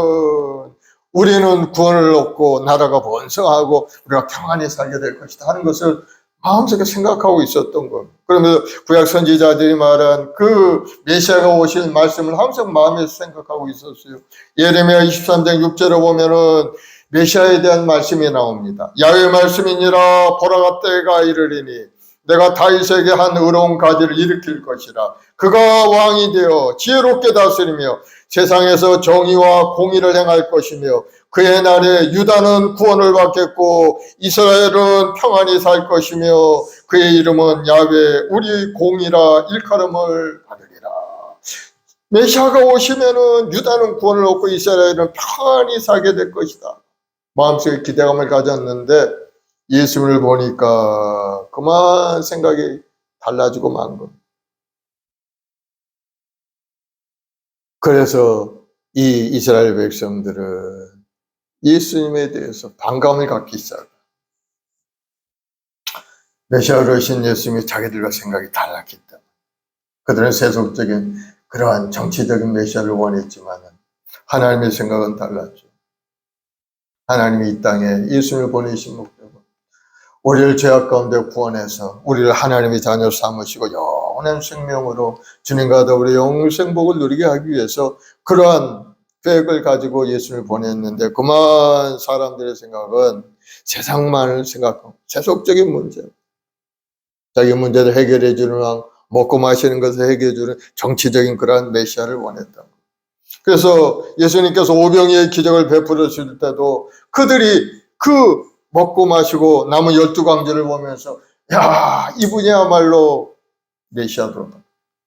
우리는 구원을 얻고 나라가 번성하고 우리가 평안히 살게 될 것이다 하는 것을 마음속에 생각하고 있었던 겁니다. 그러면서 구약 선지자들이 말한 그 메시아가 오실 말씀을 항상 마음에서 생각하고 있었어요. 예레미야 23장 6절에 보면은 메시아에 대한 말씀이 나옵니다. 야훼 말씀이니라 보라 때가 이르리니 내가 다윗에게 한 의로운 가지를 일으킬 것이라. 그가 왕이 되어 지혜롭게 다스리며 세상에서 정의와 공의를 행할 것이며 그의 날에 유다는 구원을 받겠고 이스라엘은 평안히 살 것이며 그의 이름은 야훼 우리 공이라 일컬음을 받으리라. 메시아가 오시면은 유다는 구원을 얻고 이스라엘은 평안히 살게 될 것이다. 마음속에 기대감을 가졌는데 예수님을 보니까 그만 생각이 달라지고 만 겁니다. 그래서 이 이스라엘 백성들은 예수님에 대해서 반감을 갖기 시작해요. 메시아로 오신 예수님이 자기들과 생각이 달랐기 때문에 그들은 세속적인 그러한 정치적인 메시아를 원했지만 하나님의 생각은 달랐죠. 하나님이 이 땅에 예수님을 보내신 목적은 우리를 죄악 가운데 구원해서 우리를 하나님의 자녀 삼으시고 영원한 생명으로 주님과 더불어 영생복을 누리게 하기 위해서 그러한 계획을 가지고 예수님을 보냈는데 그만 사람들의 생각은 세상만을 생각하고 세속적인 문제, 자기 문제를 해결해 주는 왕, 먹고 마시는 것을 해결해 주는 정치적인 그러한 메시아를 원했던 거예요. 그래서 예수님께서 오병이의 기적을 베풀어 줄 때도 그들이 그 먹고 마시고 남은 12광주를 보면서 야, 이분이야말로 메시아로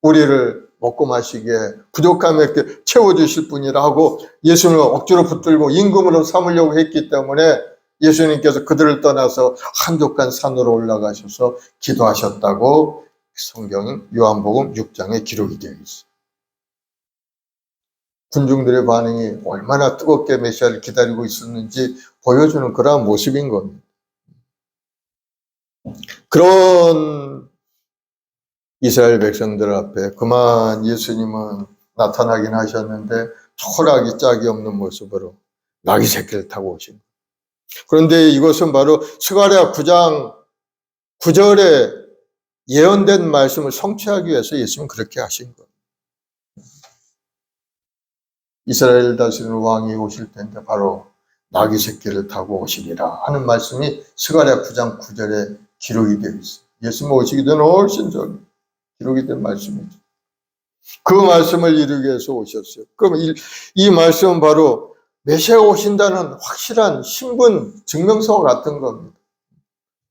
우리를 먹고 마시기에 부족함을 이렇게 채워주실 분이라 하고 예수님을 억지로 붙들고 임금으로 삼으려고 했기 때문에 예수님께서 그들을 떠나서 한적한 산으로 올라가셔서 기도하셨다고 성경 요한복음 6장에 기록이 되어 있어요. 군중들의 반응이 얼마나 뜨겁게 메시아를 기다리고 있었는지 보여주는 그러한 모습인 겁니다. 그런 이스라엘 백성들 앞에 그만 예수님은 나타나긴 하셨는데 초라하기 짝이 없는 모습으로 나귀 새끼를 타고 오신 거예요. 그런데 이것은 바로 스가랴 9장 9절에 예언된 말씀을 성취하기 위해서 예수님은 그렇게 하신 거예요. 이스라엘 다스리는 왕이 오실 텐데 바로 나귀 새끼를 타고 오시리라 하는 말씀이 스가랴 9장 9절에 기록이 되어 있어요. 예수님 오시기 전에 훨씬 전 기록이 된 말씀이죠. 그 말씀을 이루기 위해서 오셨어요. 그럼 이 말씀은 바로 메시아가 오신다는 확실한 신분 증명서와 같은 겁니다.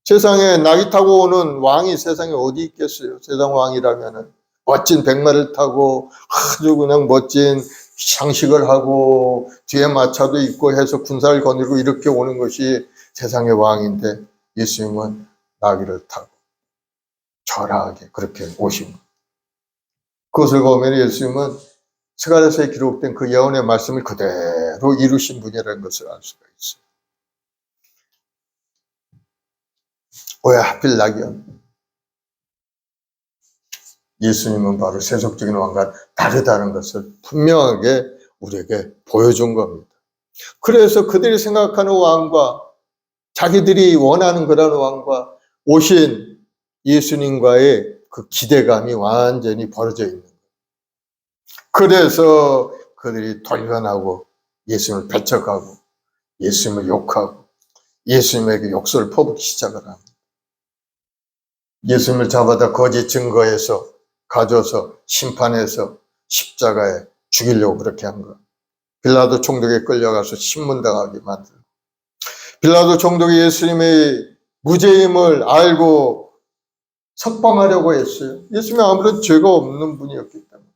세상에 나귀 타고 오는 왕이 세상에 어디 있겠어요? 세상 왕이라면은 멋진 백마를 타고 아주 그냥 멋진 장식을 하고 뒤에 마차도 있고 해서 군사를 거느리고 이렇게 오는 것이 세상의 왕인데 예수님은 나귀를 타고 초라하게 그렇게 오신 거예요. 그것을 보면 예수님은 스가랴서에 기록된 그 예언의 말씀을 그대로 이루신 분이라는 것을 알 수가 있어요. 왜 하필 나귀였나? 예수님은 바로 세속적인 왕과 다르다는 것을 분명하게 우리에게 보여준 겁니다. 그래서 그들이 생각하는 왕과 자기들이 원하는 그런 왕과 오신 예수님과의 그 기대감이 완전히 벌어져 있는 거예요. 그래서 그들이 돌변하고 예수님을 배척하고 예수님을 욕하고 예수님에게 욕설을 퍼붓기 시작을 합니다. 예수님을 잡아다 거짓 증거해서 가져서 심판해서 십자가에 죽이려고 그렇게 한 거. 빌라도 총독에 끌려가서 신문당하게 만들고 빌라도 총독이 예수님의 무죄임을 알고 석방하려고 했어요. 예수님은 아무런 죄가 없는 분이었기 때문에.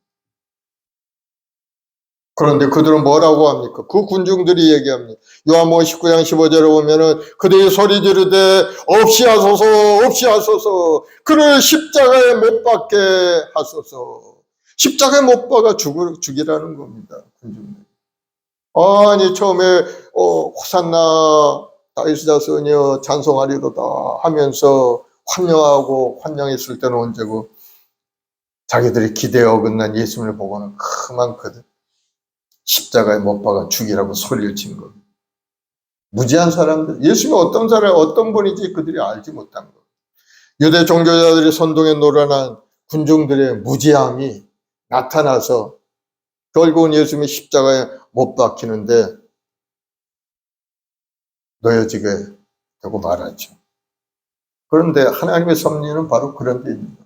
그런데 그들은 뭐라고 합니까? 그 군중들이 얘기합니다. 요한복음 19장 15절에 보면은 그들이 소리 지르되 없이 하소서 없이 하소서 그를 십자가에 못 박게 하소서. 십자가에 못 박아 죽이라는 겁니다. 군중들. 아니 처음에 호산나 다윗의 자손이여 찬송하리로다 하면서 환영하고 환영했을 때는 언제고 자기들이 기대에 어긋난 예수님을 보고는 그만거든. 십자가에 못 박아 죽이라고 소리를 친 겁니다. 무지한 사람들, 예수님이 어떤 사람, 어떤 분인지 그들이 알지 못한 것. 유대 종교자들이 선동에 놀아난 군중들의 무지함이 나타나서 결국은 예수님이 십자가에 못 박히는데 놓여지게 되고 말았죠. 그런데 하나님의 섭리는 바로 그런 데 있는 거예요.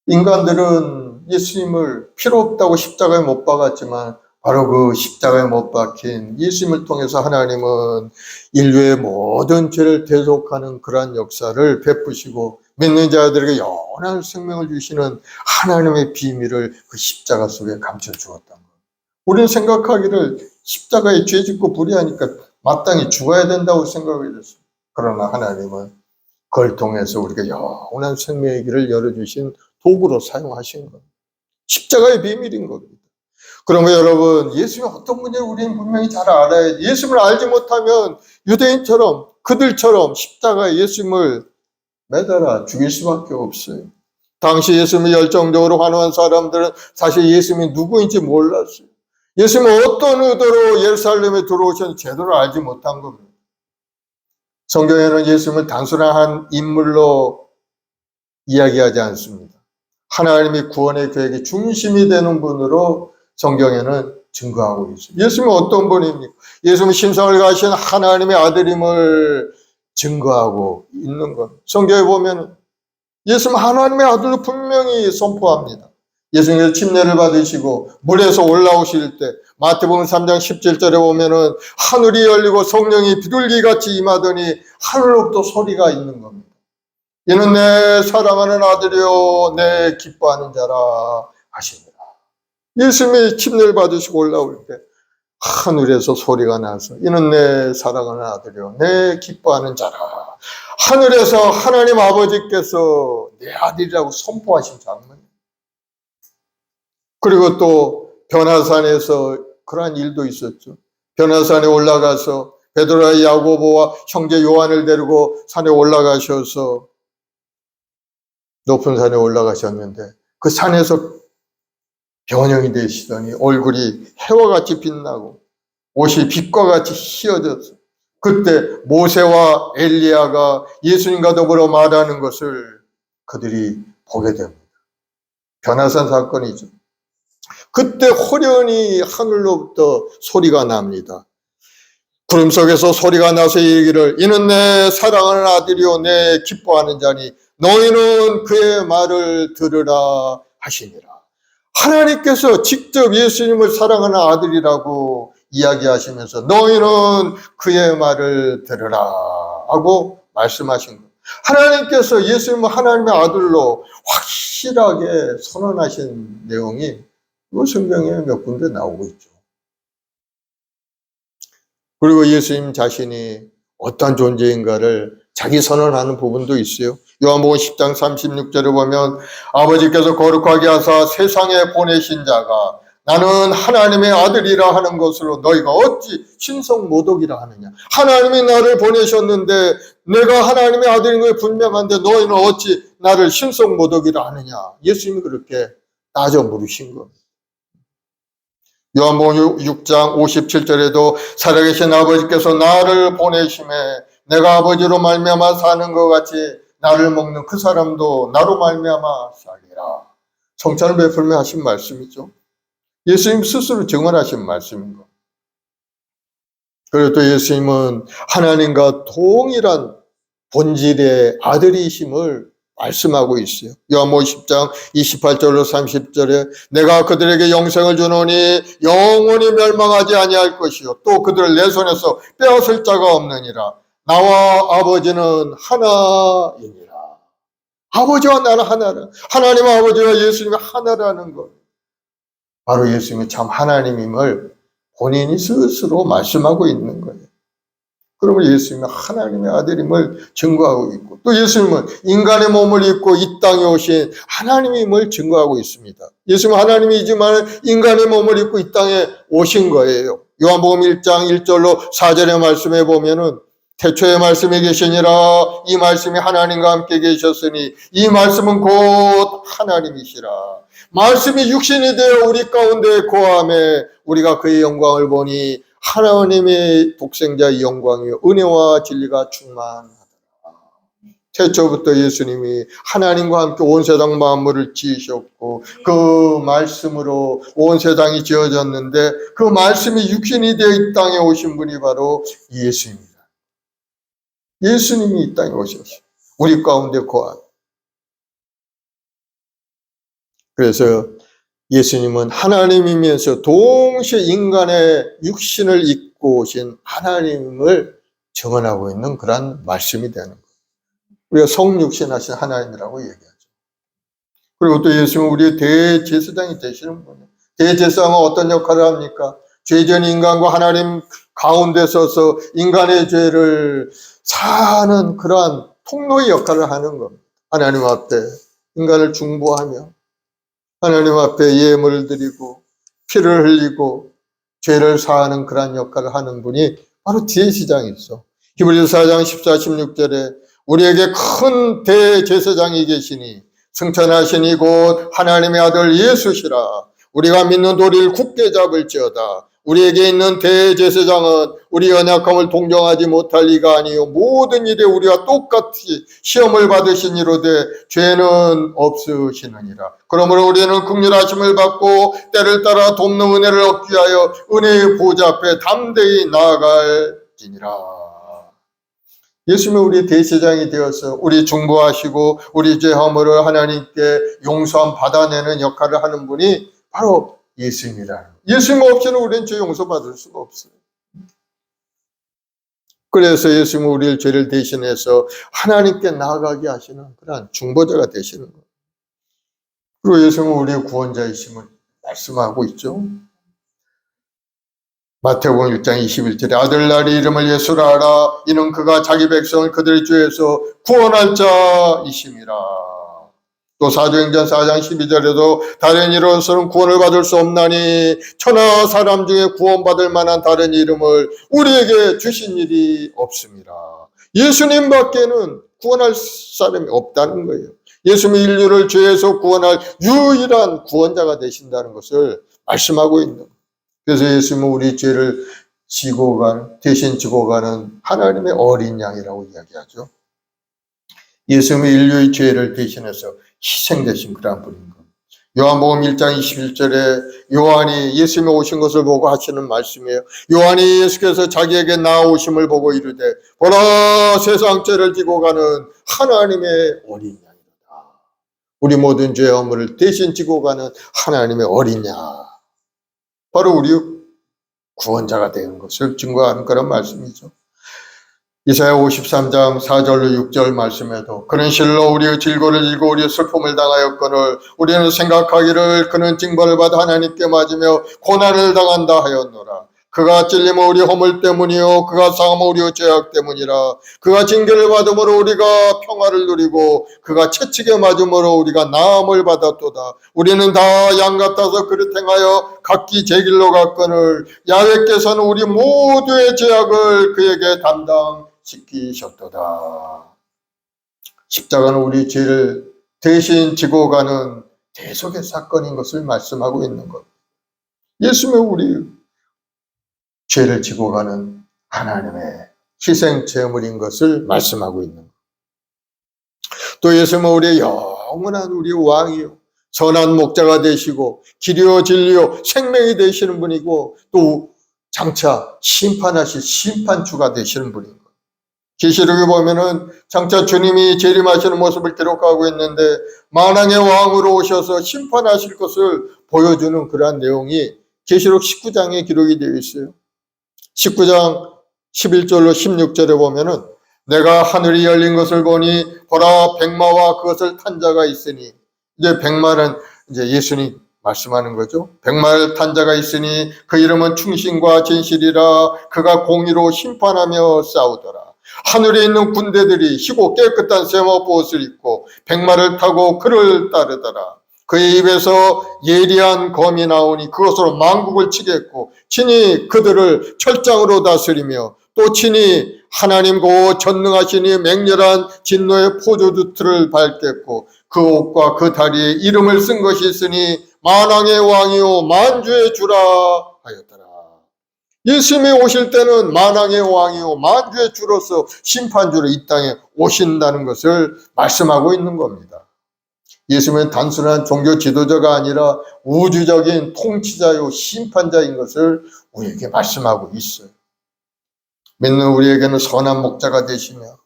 인간들은 예수님을 필요 없다고 십자가에 못 박았지만 바로 그 십자가에 못 박힌 예수님을 통해서 하나님은 인류의 모든 죄를 대속하는 그러한 역사를 베푸시고 믿는 자들에게 영원한 생명을 주시는 하나님의 비밀을 그 십자가 속에 감춰주었던 거예요. 우리는 생각하기를 십자가에 죄 짓고 불의하니까 마땅히 죽어야 된다고 생각을 했어요. 그러나 하나님은 그걸 통해서 우리가 영원한 생명의 길을 열어주신 도구로 사용하신 겁니다. 십자가의 비밀인 겁니다. 그러면 여러분, 예수님이 어떤 분인지 우리는 분명히 잘 알아야 돼. 예수님을 알지 못하면 유대인처럼 그들처럼 십자가에 예수님을 매달아 죽일 수밖에 없어요. 당시 예수님을 열정적으로 환호한 사람들은 사실 예수님이 누구인지 몰랐어요. 예수님은 어떤 의도로 예루살렘에 들어오셨는지 제대로 알지 못한 겁니다. 성경에는 예수님을 단순한 한 인물로 이야기하지 않습니다. 하나님이 구원의 계획의 중심이 되는 분으로 성경에는 증거하고 있어요. 예수님은 어떤 분입니까? 예수님은 신성을 가신 하나님의 아들임을 증거하고 있는 것. 성경에 보면 예수님은 하나님의 아들로 분명히 선포합니다. 예수님께서 침례를 받으시고 물에서 올라오실 때 마태복음 3장 17절에 보면은 하늘이 열리고 성령이 비둘기같이 임하더니 하늘로부터 소리가 있는 겁니다. 이는 내 사랑하는 아들이요 내 기뻐하는 자라 하십니다. 예수님이 침례를 받으시고 올라올 때 하늘에서 소리가 나서 이는 내 사랑하는 아들이요 내 기뻐하는 자라. 하늘에서 하나님 아버지께서 내 아들이라고 선포하신 장면. 그리고 또 변화산에서 그러한 일도 있었죠. 변화산에 올라가서 베드로와 야고보와 형제 요한을 데리고 산에 올라가셔서 높은 산에 올라가셨는데 그 산에서 변형이 되시더니 얼굴이 해와 같이 빛나고 옷이 빛과 같이 휘어졌어. 그때 모세와 엘리야가 예수님과 더불어 말하는 것을 그들이 보게 됩니다. 변화산 사건이죠. 그때 호련히 하늘로부터 소리가 납니다. 구름 속에서 소리가 나서 이르기를 이는 내 사랑하는 아들이요 내 기뻐하는 자니 너희는 그의 말을 들으라 하시니라. 하나님께서 직접 예수님을 사랑하는 아들이라고 이야기하시면서 너희는 그의 말을 들으라 하고 말씀하신 거예요. 하나님께서 예수님을 하나님의 아들로 확실하게 선언하신 내용이 그 성경에 몇 군데 나오고 있죠. 그리고 예수님 자신이 어떤 존재인가를 자기 선언하는 부분도 있어요. 요한복음 10장 36절에 보면 아버지께서 거룩하게 하사 세상에 보내신 자가 나는 하나님의 아들이라 하는 것으로 너희가 어찌 신성모독이라 하느냐. 하나님이 나를 보내셨는데 내가 하나님의 아들인 게 분명한데 너희는 어찌 나를 신성모독이라 하느냐. 예수님이 그렇게 따져 물으신 겁니다. 요한복음 6장 57절에도 살아계신 아버지께서 나를 보내심에 내가 아버지로 말미암아 사는 것 같이 나를 먹는 그 사람도 나로 말미암아 살리라. 성찬을 베풀며 하신 말씀이죠. 예수님 스스로 증언하신 말씀인 것. 그리고 또 예수님은 하나님과 동일한 본질의 아들이심을 말씀하고 있어요. 요한복음 10장 28절로 30절에 내가 그들에게 영생을 주노니 영원히 멸망하지 아니할 것이요 또 그들을 내 손에서 빼앗을 자가 없느니라. 나와 아버지는 하나이니라. 아버지와 나는 하나라. 하나님 아버지와 예수님이 하나라는 것. 바로 예수님이 참 하나님임을 본인이 스스로 말씀하고 있는 거예요. 그러면 예수님은 하나님의 아들임을 증거하고 있고 또 예수님은 인간의 몸을 입고 이 땅에 오신 하나님임을 증거하고 있습니다. 예수님은 하나님이지만 인간의 몸을 입고 이 땅에 오신 거예요. 요한복음 1장 1절로 4절의 말씀에 보면은 태초에 말씀이 계시니라 이 말씀이 하나님과 함께 계셨으니 이 말씀은 곧 하나님이시라. 말씀이 육신이 되어 우리 가운데 거함에 우리가 그의 영광을 보니 하나님의 독생자의 영광이요 은혜와 진리가 충만하더라. 태초부터 예수님이 하나님과 함께 온 세상 만물을 지으셨고 그 말씀으로 온 세상이 지어졌는데 그 말씀이 육신이 되어 이 땅에 오신 분이 바로 예수입니다. 예수님이 이 땅에 오셨어요. 우리 가운데 거한. 그래서 예수님은 하나님이면서 동시에 인간의 육신을 입고 오신 하나님을 증언하고 있는 그런 말씀이 되는 거예요. 우리가 성육신하신 하나님이라고 얘기하죠. 그리고 또 예수님은 우리의 대제사장이 되시는 분이에요. 대제사장은 어떤 역할을 합니까? 죄전 인간과 하나님 가운데 서서 인간의 죄를 사는 그러한 통로의 역할을 하는 겁니다. 하나님 앞에 인간을 중보하며 하나님 앞에 예물을 드리고 피를 흘리고 죄를 사하는 그러한 역할을 하는 분이 바로 대제사장이죠. 히브리서 4장 14, 16절에 우리에게 큰 대제사장이 계시니 승천하시니 곧 하나님의 아들 예수시라. 우리가 믿는 도리를 굳게 잡을지어다. 우리에게 있는 대제사장은 우리 연약함을 동정하지 못할 리가 아니요 모든 일에 우리와 똑같이 시험을 받으신 이로되 죄는 없으시느니라. 그러므로 우리는 긍휼하심을 받고 때를 따라 돕는 은혜를 얻기 위하여 은혜의 보좌 앞에 담대히 나아갈지니라. 예수님은 우리 대제사장이 되어서 우리 중보하시고 우리 죄 허물을 하나님께 용서함 받아내는 역할을 하는 분이 바로 예수님이라. 예수님 없이는 우리는 죄 용서받을 수가 없어요. 그래서 예수님은 우리의 죄를 대신해서 하나님께 나아가게 하시는 그런 중보자가 되시는 거예요. 그리고 예수님은 우리의 구원자이심을 말씀하고 있죠. 마태복음 6장 21절에 아들날이 이름을 예수라 하라. 이는 그가 자기 백성을 그들의 죄에서 구원할 자이심이라. 또 사도행전 4장 12절에도 다른 이로서는 구원을 받을 수 없나니 천하 사람 중에 구원받을 만한 다른 이름을 우리에게 주신 일이 없습니다. 예수님밖에는 구원할 사람이 없다는 거예요. 예수님이 인류를 죄에서 구원할 유일한 구원자가 되신다는 것을 말씀하고 있는 거예요. 그래서 예수님은 우리 죄를 대신 지고 가는 하나님의 어린 양이라고 이야기하죠. 예수님이 인류의 죄를 대신해서 희생되신 그런 분인 겁니다. 요한복음 1장 21절에 요한이 예수님이 오신 것을 보고 하시는 말씀이에요. 요한이 예수께서 자기에게 나오심을 보고 이르되 보라 세상 죄를 지고 가는 하나님의 어린 양이다. 우리 모든 죄의 허물을 대신 지고 가는 하나님의 어린 양. 바로 우리 구원자가 되는 것을 증거하는 그런 말씀이죠. 이사야 53장 4절로 6절 말씀에도 그는 실로 우리의 질고를 지고 우리의 슬픔을 당하였거늘 우리는 생각하기를 그는 징벌을 받아 하나님께 맞으며 고난을 당한다 하였노라. 그가 찔림은 우리 허물 때문이요 그가 상함은 우리의 죄악 때문이라. 그가 징계를 받음으로 우리가 평화를 누리고 그가 채찍에 맞음으로 우리가 나음을 받았도다. 우리는 다 양 같아서 그릇 행하여 각기 제 길로 갔거늘 야훼께서는 우리 모두의 죄악을 그에게 담당시키셨도다. 십자가는 우리 죄를 대신 지고 가는 대속의 사건인 것을 말씀하고 있는 것. 예수님은 우리 죄를 지고 가는 하나님의 희생 제물인 것을 말씀하고 있는 것. 또 예수님은 우리의 영원한 우리 왕이요 선한 목자가 되시고 길이요 진리요 생명이 되시는 분이고 또 장차 심판하실 심판주가 되시는 분인 것. 계시록에 보면은 장차 주님이 재림하시는 모습을 기록하고 있는데 만왕의 왕으로 오셔서 심판하실 것을 보여주는 그러한 내용이 계시록 19장에 기록이 되어 있어요. 19장 11절로 16절에 보면은 내가 하늘이 열린 것을 보니 보라 백마와 그것을 탄 자가 있으니 이제 백마는 이제 예수님 말씀하는 거죠. 백마를 탄 자가 있으니 그 이름은 충신과 진실이라. 그가 공의로 심판하며 싸우더라. 하늘에 있는 군대들이 희고 깨끗한 세마포 옷을 입고 백마를 타고 그를 따르더라. 그의 입에서 예리한 검이 나오니 그것으로 만국을 치겠고 친히 그들을 철장으로 다스리며 또 친히 하나님 고 전능하시니 맹렬한 진노의 포도주틀을 밟겠고 그 옷과 그 다리에 이름을 쓴 것이 있으니 만왕의 왕이요 만주의 주라 하였더라. 예수님이 오실 때는 만왕의 왕이요 만주의 주로서 심판주로 이 땅에 오신다는 것을 말씀하고 있는 겁니다. 예수님은 단순한 종교 지도자가 아니라 우주적인 통치자요 심판자인 것을 우리에게 말씀하고 있어요. 믿는 우리에게는 선한 목자가 되시며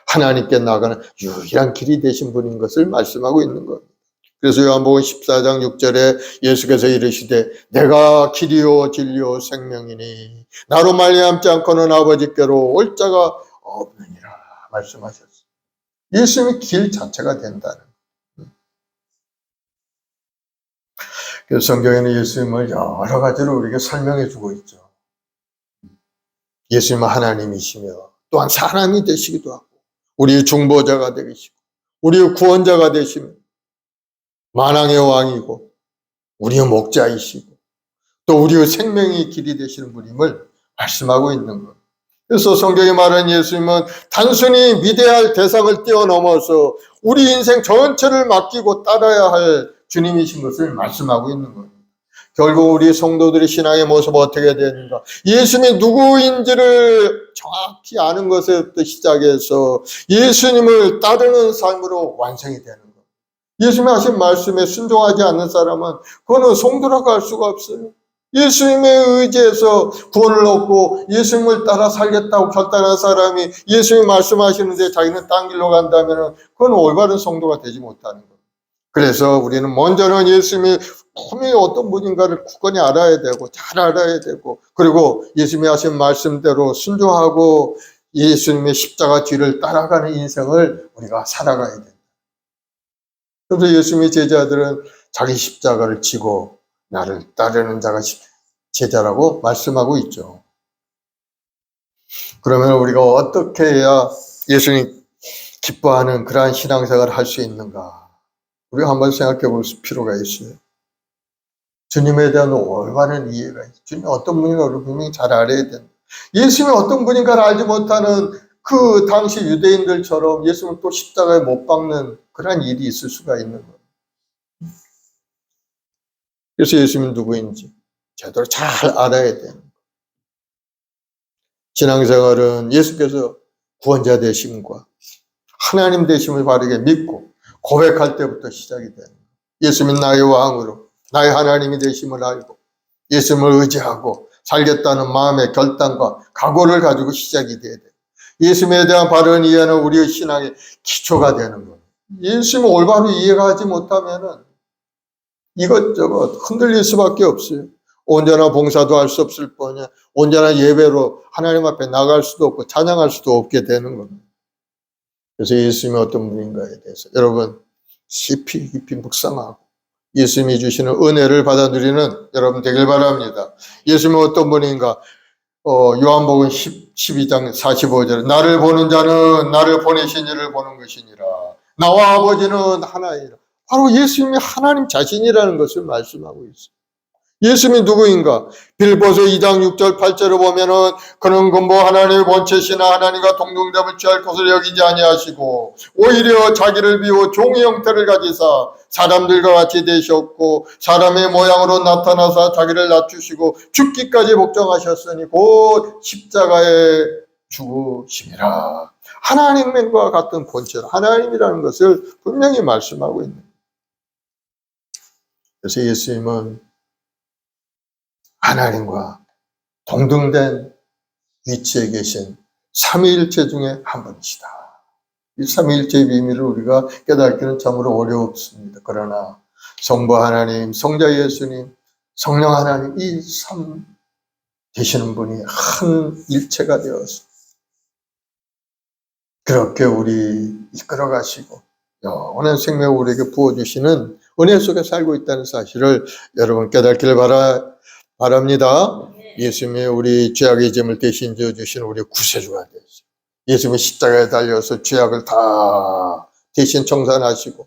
하나님께 나가는 유일한 길이 되신 분인 것을 말씀하고 있는 겁니다. 그래서 요한복음 14장 6절에 예수께서 이르시되 내가 길이요 진리요 생명이니 나로 말미암지 않고는 아버지께로 올 자가 없느니라 말씀하셨어요. 예수님이 길 자체가 된다는 거예요. 그래서 성경에는 예수님을 여러 가지로 우리에게 설명해 주고 있죠. 예수님은 하나님이시며 또한 사람이 되시기도 하고 우리의 중보자가 되시고 우리의 구원자가 되시며 만왕의 왕이고 우리의 목자이시고 또 우리의 생명의 길이 되시는 분임을 말씀하고 있는 것. 그래서 성경이 말하는 예수님은 단순히 믿어야 할 대상을 뛰어넘어서 우리 인생 전체를 맡기고 따라야 할 주님이신 것을 말씀하고 있는 겁니다. 결국 우리 성도들의 신앙의 모습은 어떻게 되는가? 예수님이 누구인지를 정확히 아는 것에부터 시작해서 예수님을 따르는 삶으로 완성이 되는 겁니다. 예수님이 하신 말씀에 순종하지 않는 사람은 그거는 성도라고 할 수가 없어요. 예수님의 의지에서 구원을 얻고 예수님을 따라 살겠다고 결단한 사람이 예수님이 말씀하시는데 자기는 딴 길로 간다면 그건 올바른 성도가 되지 못하는 거예요. 그래서 우리는 먼저는 예수님이 분명히 어떤 분인가를 굳건히 알아야 되고 잘 알아야 되고 그리고 예수님이 하신 말씀대로 순종하고 예수님의 십자가 뒤를 따라가는 인생을 우리가 살아가야 된다. 그래서 예수님의 제자들은 자기 십자가를 지고 나를 따르는 자가 제자라고 말씀하고 있죠. 그러면 우리가 어떻게 해야 예수님 기뻐하는 그러한 신앙생활을 할 수 있는가? 우리가 한번 생각해 볼 필요가 있어요. 주님에 대한 올바른 이해가 있어요. 주님이 어떤 분인가 우리 분명히 잘 알아야 된다. 예수님이 어떤 분인가를 알지 못하는 그 당시 유대인들처럼 예수님을 또 십자가에 못 박는 그런 일이 있을 수가 있는 거예요. 그래서 예수님이 누구인지 제대로 잘 알아야 돼요. 신앙생활은 예수께서 구원자 되심과 하나님 되심을 바르게 믿고 고백할 때부터 시작이 되는 거예요. 예수님은 나의 왕으로 나의 하나님이 되심을 알고 예수님을 의지하고 살겠다는 마음의 결단과 각오를 가지고 시작이 돼야 돼요. 예수님에 대한 바른 이해는 우리의 신앙의 기초가 되는 거예요. 예수님을 올바로 이해하지 못하면은 이것저것 흔들릴 수밖에 없어요. 온전한 봉사도 할 수 없을 뿐이야. 온전한 예배로 하나님 앞에 나갈 수도 없고 찬양할 수도 없게 되는 겁니다. 그래서 예수님이 어떤 분인가에 대해서 여러분 깊이 묵상하고 예수님이 주시는 은혜를 받아 누리는 여러분 되길 바랍니다. 예수님이 어떤 분인가? 요한복음 12장 45절 나를 보는 자는 나를 보내신 이를 보는 것이니라. 나와 아버지는 하나이라. 바로 예수님이 하나님 자신이라는 것을 말씀하고 있어요. 예수님이 누구인가? 빌보서 2장 6절 8절을 보면은 그는 근본 하나님의 본체시나 하나님과 동등됨을 취할 것을 여기지 아니하시고 오히려 자기를 비워 종의 형태를 가지사 사람들과 같이 되셨고 사람의 모양으로 나타나사 자기를 낮추시고 죽기까지 복종하셨으니 곧 십자가에 죽으심이라. 하나님과 같은 본체로 하나님이라는 것을 분명히 말씀하고 있는 거예요. 그래서 예수님은 하나님과 동등된 위치에 계신 삼위일체 중에 한 분이시다. 이 삼위일체의 비밀을 우리가 깨닫기는 참으로 어렵습니다. 그러나 성부 하나님, 성자 예수님, 성령 하나님 이 삼 되시는 분이 한 일체가 되어서 그렇게 우리 이끌어 가시고 영원한 생명을 우리에게 부어주시는 은혜 속에 살고 있다는 사실을 여러분 깨닫기를 바랍니다. 예수님이 우리 죄악의 짐을 대신 져주신 우리 구세주가 되었어요. 예수님이 십자가에 달려서 죄악을 다 대신 청산하시고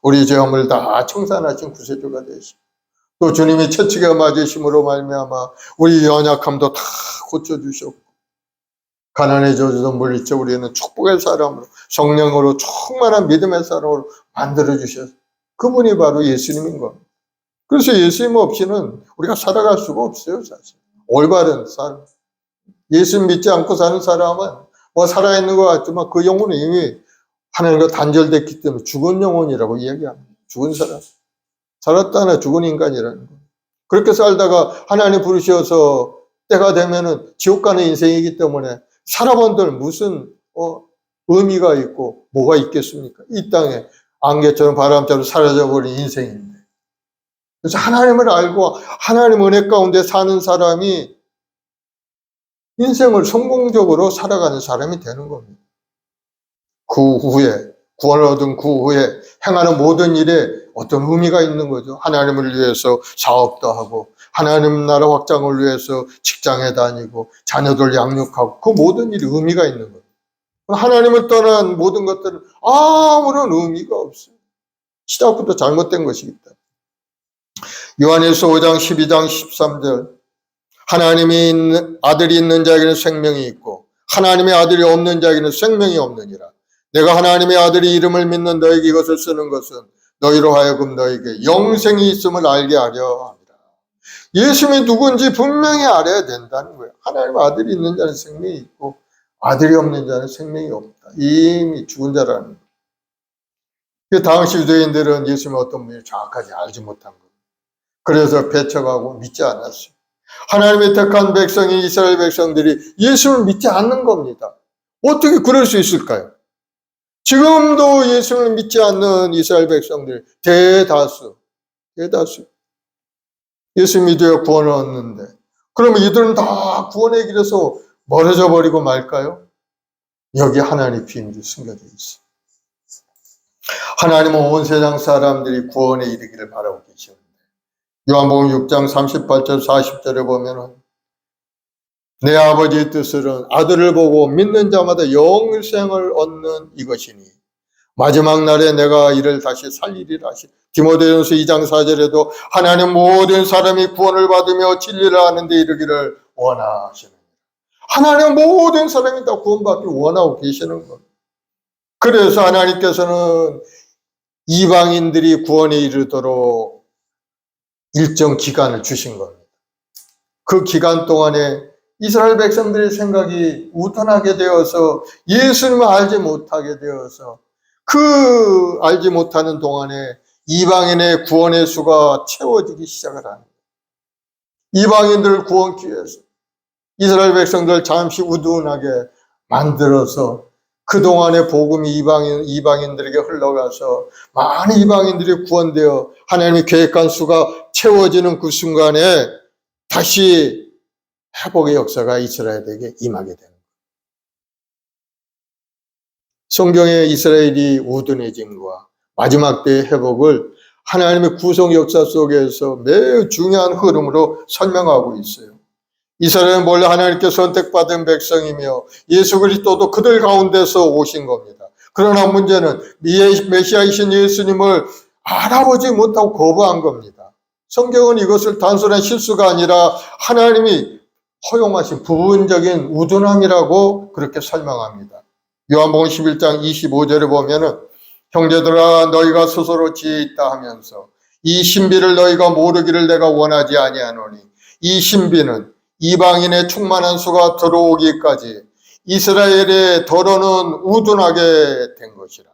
우리 죄악을 다 청산하신 구세주가 되시고 또 주님이 채찍에 맞으심으로 말미암아 우리 연약함도 다 고쳐주셨고 가난의 저주도 물리쳐 우리는 축복의 사람으로 성령으로 충만한 믿음의 사람으로 만들어주셨어요. 그분이 바로 예수님인 겁니다. 그래서 예수님 없이는 우리가 살아갈 수가 없어요. 사실 올바른 삶, 예수 믿지 않고 사는 사람은 뭐 살아있는 것 같지만 그 영혼은 이미 하나님과 단절됐기 때문에 죽은 영혼이라고 이야기합니다. 죽은 사람, 살았다나 죽은 인간이라는 거예요. 그렇게 살다가 하나님 부르셔서 때가 되면은 지옥 가는 인생이기 때문에 살아본들 무슨 의미가 있고 뭐가 있겠습니까? 이 땅에 안개처럼 바람처럼 사라져버린 인생인데. 그래서 하나님을 알고 하나님 은혜 가운데 사는 사람이 인생을 성공적으로 살아가는 사람이 되는 겁니다. 그 후에 구원을 얻은 그 후에 행하는 모든 일에 어떤 의미가 있는 거죠. 하나님을 위해서 사업도 하고 하나님 나라 확장을 위해서 직장에 다니고 자녀들 양육하고 그 모든 일이 의미가 있는 거예요. 하나님을 떠난 모든 것들은 아무런 의미가 없어요. 시작부터 잘못된 것이기 때문에. 요한일서 5장 12장 13절 하나님이 아들이 있는 자에게는 생명이 있고 하나님의 아들이 없는 자에게는 생명이 없느니라. 내가 하나님의 아들이 이름을 믿는 너에게 이것을 쓰는 것은 너희로 하여금 너에게 영생이 있음을 알게 하려 합니다. 예수님이 누군지 분명히 알아야 된다는 거예요. 하나님의 아들이 있는 자는 생명이 있고 아들이 없는 자는 생명이 없다. 이미 죽은 자라는 거예요. 그 당시 유대인들은 예수님이 어떤 분인지 정확하게 알지 못한 거예요. 그래서 배척하고 믿지 않았어요. 하나님의 택한 백성인 이스라엘 백성들이 예수를 믿지 않는 겁니다. 어떻게 그럴 수 있을까요? 지금도 예수를 믿지 않는 이스라엘 백성들 대다수 예수 믿어야 구원을 얻는데 그러면 이들은 다 구원의 길에서 멀어져 버리고 말까요? 여기 하나님의 비밀이 숨겨져 있어요. 하나님은 온 세상 사람들이 구원에 이르기를 바라고 계시는데 요한복음 6장 38절 40절에 보면은 내 아버지의 뜻은 아들을 보고 믿는 자마다 영생을 얻는 이것이니 마지막 날에 내가 이를 다시 살리리라 하시. 디모데전서 2장 4절에도 하나님 모든 사람이 구원을 받으며 진리를 아는데 이르기를 원하시는. 하나님 모든 사람이 다 구원받기 원하고 계시는 겁니다. 그래서 하나님께서는 이방인들이 구원에 이르도록 일정 기간을 주신 겁니다. 그 기간 동안에 이스라엘 백성들의 생각이 우둔하게 되어서 예수님을 알지 못하게 되어서 그 알지 못하는 동안에 이방인의 구원의 수가 채워지기 시작을 합니다. 이방인들을 구원하기 위해서 이스라엘 백성들 잠시 우둔하게 만들어서 그동안의 복음이 이방인들에게 흘러가서 많은 이방인들이 구원되어 하나님이 계획한 수가 채워지는 그 순간에 다시 회복의 역사가 이스라엘에게 임하게 되는 거예요. 성경에 이스라엘이 우둔해짐과 마지막 때의 회복을 하나님의 구속 역사 속에서 매우 중요한 흐름으로 설명하고 있어요. 이스라엘은 원래 하나님께 선택받은 백성이며 예수 그리스도도 그들 가운데서 오신 겁니다. 그러나 문제는 메시아이신 예수님을 알아보지 못하고 거부한 겁니다. 성경은 이것을 단순한 실수가 아니라 하나님이 허용하신 부분적인 우둔함이라고 그렇게 설명합니다. 요한복음 11장 25절에 보면은 형제들아 너희가 스스로 지혜 있다 하면서 이 신비를 너희가 모르기를 내가 원하지 아니하노니 이 신비는 이방인의 충만한 수가 들어오기까지 이스라엘의 더러는 우둔하게 된 것이라.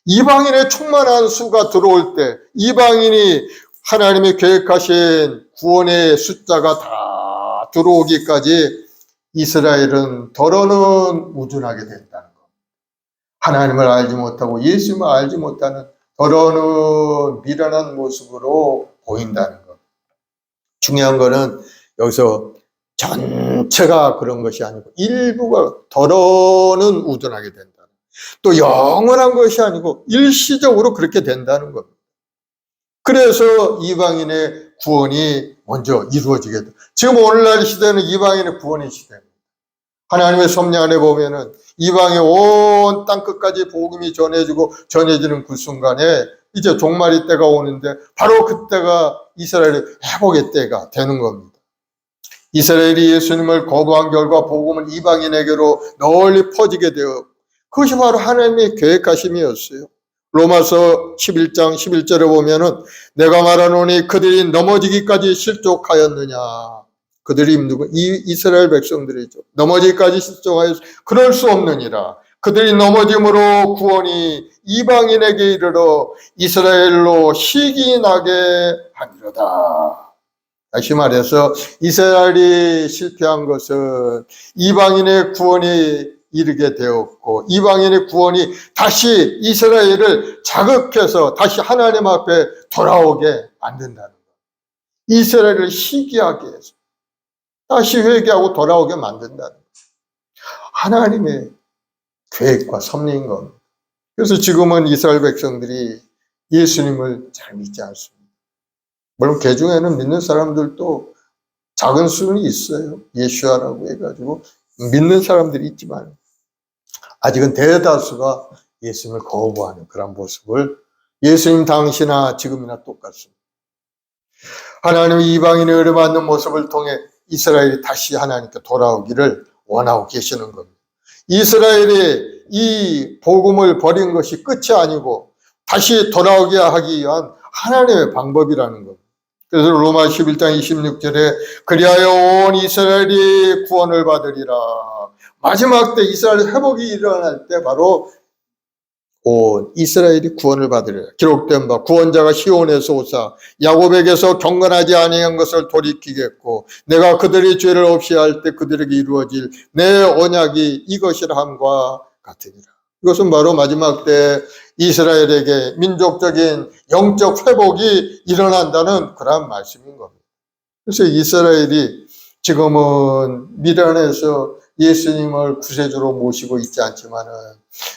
이방인의 충만한 수가 들어올 때 이방인이 하나님이 계획하신 구원의 숫자가 다 들어오기까지 이스라엘은 더러는 우둔하게 된다는 것. 하나님을 알지 못하고 예수님을 알지 못하는 더러는 미련한 모습으로 보인다는 것. 중요한 거는 여기서 전체가 그런 것이 아니고 일부가 더러는 우둔하게 된다. 또 영원한 것이 아니고 일시적으로 그렇게 된다는 겁니다. 그래서 이방인의 구원이 먼저 이루어지게 돼. 지금 오늘날 시대는 이방인의 구원의 시대입니다. 하나님의 섭리 안에 보면은 이방의 온 땅끝까지 복음이 전해지는 그 순간에 이제 종말의 때가 오는데 바로 그때가 이스라엘의 회복의 때가 되는 겁니다. 이스라엘이 예수님을 거부한 결과 복음은 이방인에게로 널리 퍼지게 되어 그것이 바로 하나님의 계획하심이었어요. 로마서 11장 11절에 보면은 내가 말하노니 그들이 넘어지기까지 실족하였느냐. 그들이 누구? 이스라엘 백성들이죠. 넘어지기까지 실족하였 그럴 수 없느니라. 그들이 넘어짐으로 구원이 이방인에게 이르러 이스라엘로 시기 나게 하리로다. 다시 말해서 이스라엘이 실패한 것은 이방인의 구원이 이르게 되었고 이방인의 구원이 다시 이스라엘을 자극해서 다시 하나님 앞에 돌아오게 만든다는 것. 이스라엘을 시기하게 해서 다시 회개하고 돌아오게 만든다는 것. 하나님의 계획과 섭리인 겁니다. 그래서 지금은 이스라엘 백성들이 예수님을 잘 믿지 않습니다. 물론 그 중에는 믿는 사람들도 작은 수는 있어요. 예수아라고 해가지고 믿는 사람들이 있지만 아직은 대다수가 예수님을 거부하는 그런 모습을 예수님 당시나 지금이나 똑같습니다. 하나님이 이방인의 의를 받는 모습을 통해 이스라엘이 다시 하나님께 돌아오기를 원하고 계시는 겁니다. 이스라엘이 이 복음을 버린 것이 끝이 아니고 다시 돌아오게 하기 위한 하나님의 방법이라는 겁니다. 그래서 로마 11장 26절에 그리하여 온 이스라엘이 구원을 받으리라. 마지막 때 이스라엘 회복이 일어날 때 바로 온 이스라엘이 구원을 받으리라. 기록된 바 구원자가 시온에서 오사 야곱에게서 경건하지 아니한 것을 돌이키겠고 내가 그들의 죄를 없이 할 때 그들에게 이루어질 내 언약이 이것이라 함과 같으니라. 이것은 바로 마지막 때 이스라엘에게 민족적인 영적 회복이 일어난다는 그런 말씀인 겁니다. 그래서 이스라엘이 지금은 미련해서 예수님을 구세주로 모시고 있지 않지만은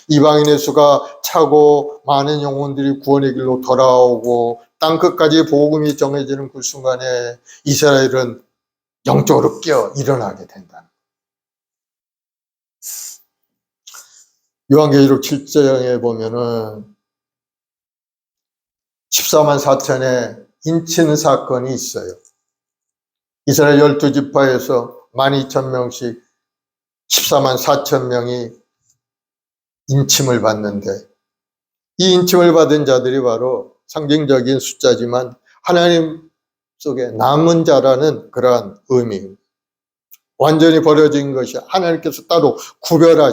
이방인의 수가 차고 많은 영혼들이 구원의 길로 돌아오고 땅끝까지 복음이 정해지는 그 순간에 이스라엘은 영적으로 깨어 일어나게 된다. 요한계시록 7장에 보면은 14만 4천의 인친 사건이 있어요. 이스라엘 12지파에서 12,000명씩 14만 4천 명이 인침을 받는데, 이 인침을 받은 자들이 바로 상징적인 숫자지만 하나님 속에 남은 자라는 그러한 의미입니다. 완전히 버려진 것이 하나님께서 따로 구별해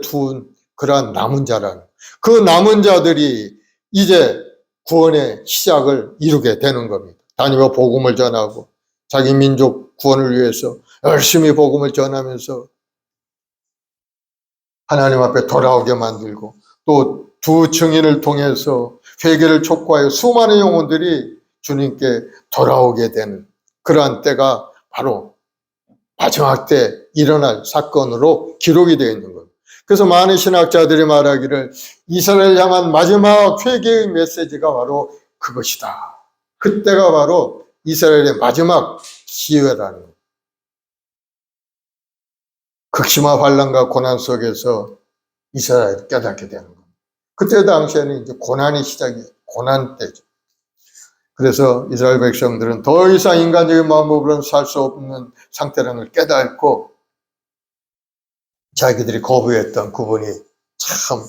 둔 그러한 남은 자라는, 그 남은 자들이 이제 구원의 시작을 이루게 되는 겁니다. 다니며 복음을 전하고 자기 민족 구원을 위해서 열심히 복음을 전하면서 하나님 앞에 돌아오게 만들고, 또 두 증인을 통해서 회개를 촉구하여 수많은 영혼들이 주님께 돌아오게 되는 그러한 때가 바로 마지막 때 일어날 사건으로 기록이 되어 있는 겁니다. 그래서 많은 신학자들이 말하기를 이스라엘 향한 마지막 회개의 메시지가 바로 그것이다. 그때가 바로 이스라엘의 마지막 기회라는 거예요. 극심한 환난과 고난 속에서 이스라엘이 깨닫게 되는 겁니다. 그때 당시에는 이제 고난이 시작이에요. 고난 때죠. 그래서 이스라엘 백성들은 더 이상 인간적인 방법으로는 살 수 없는 상태라는 걸 깨닫고 자기들이 거부했던 그분이 참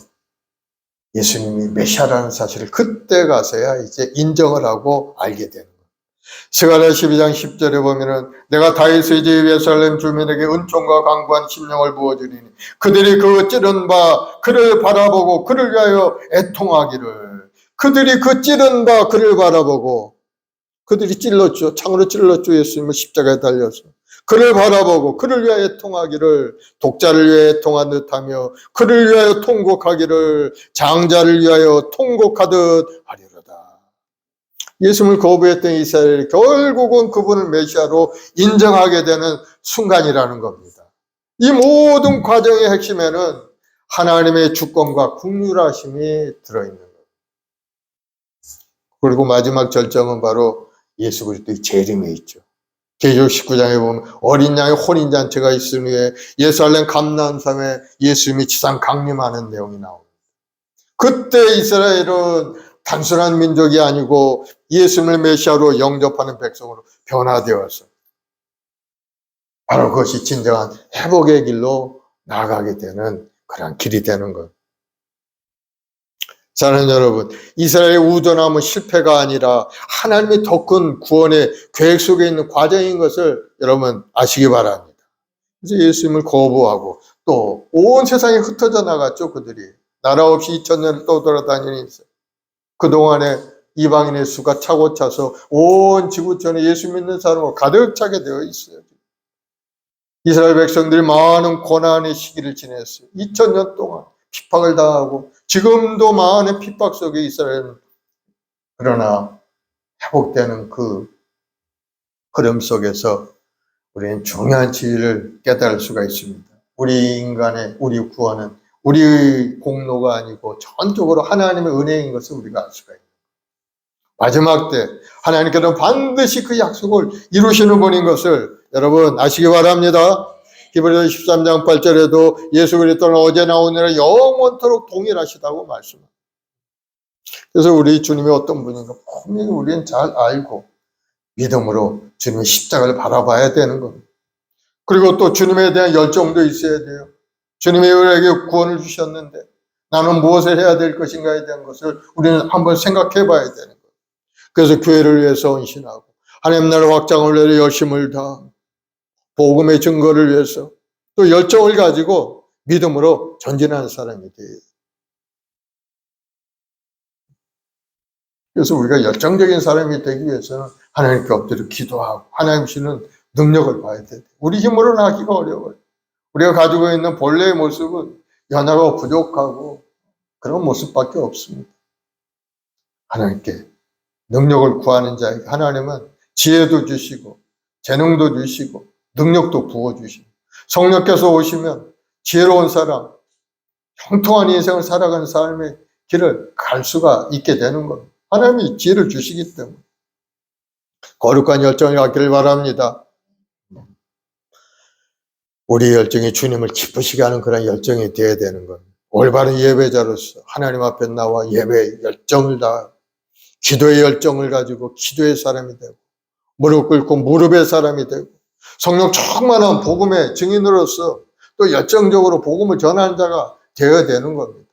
예수님이 메시아라는 사실을 그때 가서야 이제 인정을 하고 알게 되는 거예요. 스가랴 12장 10절에 보면은 내가 다윗의 집 예루살렘 주민에게 은총과 강구한 심령을 부어주리니 그들이 그 찌른 바 그를 바라보고 그를 위하여 애통하기를. 그들이 그 찌른 바 그를 바라보고, 그들이 찔렀죠. 창으로 찔렀죠. 예수님을 십자가에 달려서. 그를 바라보고 그를 위하여 애통하기를, 독자를 위하여 애통한 듯하며 그를 위하여 통곡하기를 장자를 위하여 통곡하듯 하리로다. 예수님을 거부했던 이스라엘이 결국은 그분을 메시아로 인정하게 되는 순간이라는 겁니다. 이 모든 과정의 핵심에는 하나님의 주권과 긍휼하심이 들어있는 거예요. 그리고 마지막 절정은 바로 예수 그리스도의 재림에 있죠. 계시록 19장에 보면 어린 양의 혼인잔치가 있은 후에 예루살렘 감람산에 예수님이 지상 강림하는 내용이 나옵니다. 그때 이스라엘은 단순한 민족이 아니고 예수님을 메시아로 영접하는 백성으로 변화되어서 바로 그것이 진정한 회복의 길로 나아가게 되는 그런 길이 되는 것. 사랑하는 여러분, 이스라엘의 우전함은 실패가 아니라 하나님의 더 큰 구원의 계획 속에 있는 과정인 것을 여러분 아시기 바랍니다. 그래서 예수님을 거부하고 또 온 세상에 흩어져 나갔죠. 그들이 나라 없이 2000년을 떠돌아다니는 있어요. 그동안에 이방인의 수가 차고 차서 온 지구촌에 예수 믿는 사람으로 가득 차게 되어 있어요. 이스라엘 백성들이 많은 고난의 시기를 지냈어요. 2000년 동안 핍박을 당하고 지금도 많은 핍박 속에 이스라엘은, 그러나 회복되는 그 흐름 속에서 우리는 중요한 진리를 깨달을 수가 있습니다. 우리 구원은 우리의 공로가 아니고 전적으로 하나님의 은혜인 것을 우리가 알 수가 있습니다. 마지막 때 하나님께서는 반드시 그 약속을 이루시는 분인 것을 여러분 아시기 바랍니다. 히브리서 13장 8절에도 예수 그리스도는 어제나 오늘은 영원토록 동일하시다고 말씀합니다. 그래서 우리 주님이 어떤 분인가 분명히 우리는 잘 알고 믿음으로 주님의 십자가를 바라봐야 되는 겁니다. 그리고 또 주님에 대한 열정도 있어야 돼요. 주님이 우리에게 구원을 주셨는데 나는 무엇을 해야 될 것인가에 대한 것을 우리는 한번 생각해 봐야 되는 거예요. 그래서 교회를 위해서 헌신하고 하나님 나라 확장을 위해 열심을 다하고 복음의 증거를 위해서 또 열정을 가지고 믿음으로 전진하는 사람이 돼요. 그래서 우리가 열정적인 사람이 되기 위해서는 하나님께 엎드려 기도하고 하나님 주시는 능력을 봐야 돼요. 우리 힘으로는 하기가 어려워요. 우리가 가지고 있는 본래의 모습은 연약하고 부족하고 그런 모습밖에 없습니다. 하나님께 능력을 구하는 자에게 하나님은 지혜도 주시고 재능도 주시고 능력도 부어주시고 성령께서 오시면 지혜로운 사람, 형통한 인생을 살아가는 삶의 길을 갈 수가 있게 되는 겁니다. 하나님이 지혜를 주시기 때문에 거룩한 열정을 갖기를 바랍니다. 우리의 열정이 주님을 기쁘시게 하는 그런 열정이 되어야 되는 겁니다. 올바른 예배자로서 하나님 앞에 나와 예배의 열정을 다, 기도의 열정을 가지고 기도의 사람이 되고, 무릎 꿇고 무릎의 사람이 되고, 성령 충만한 복음의 증인으로서 또 열정적으로 복음을 전하는 자가 되어야 되는 겁니다.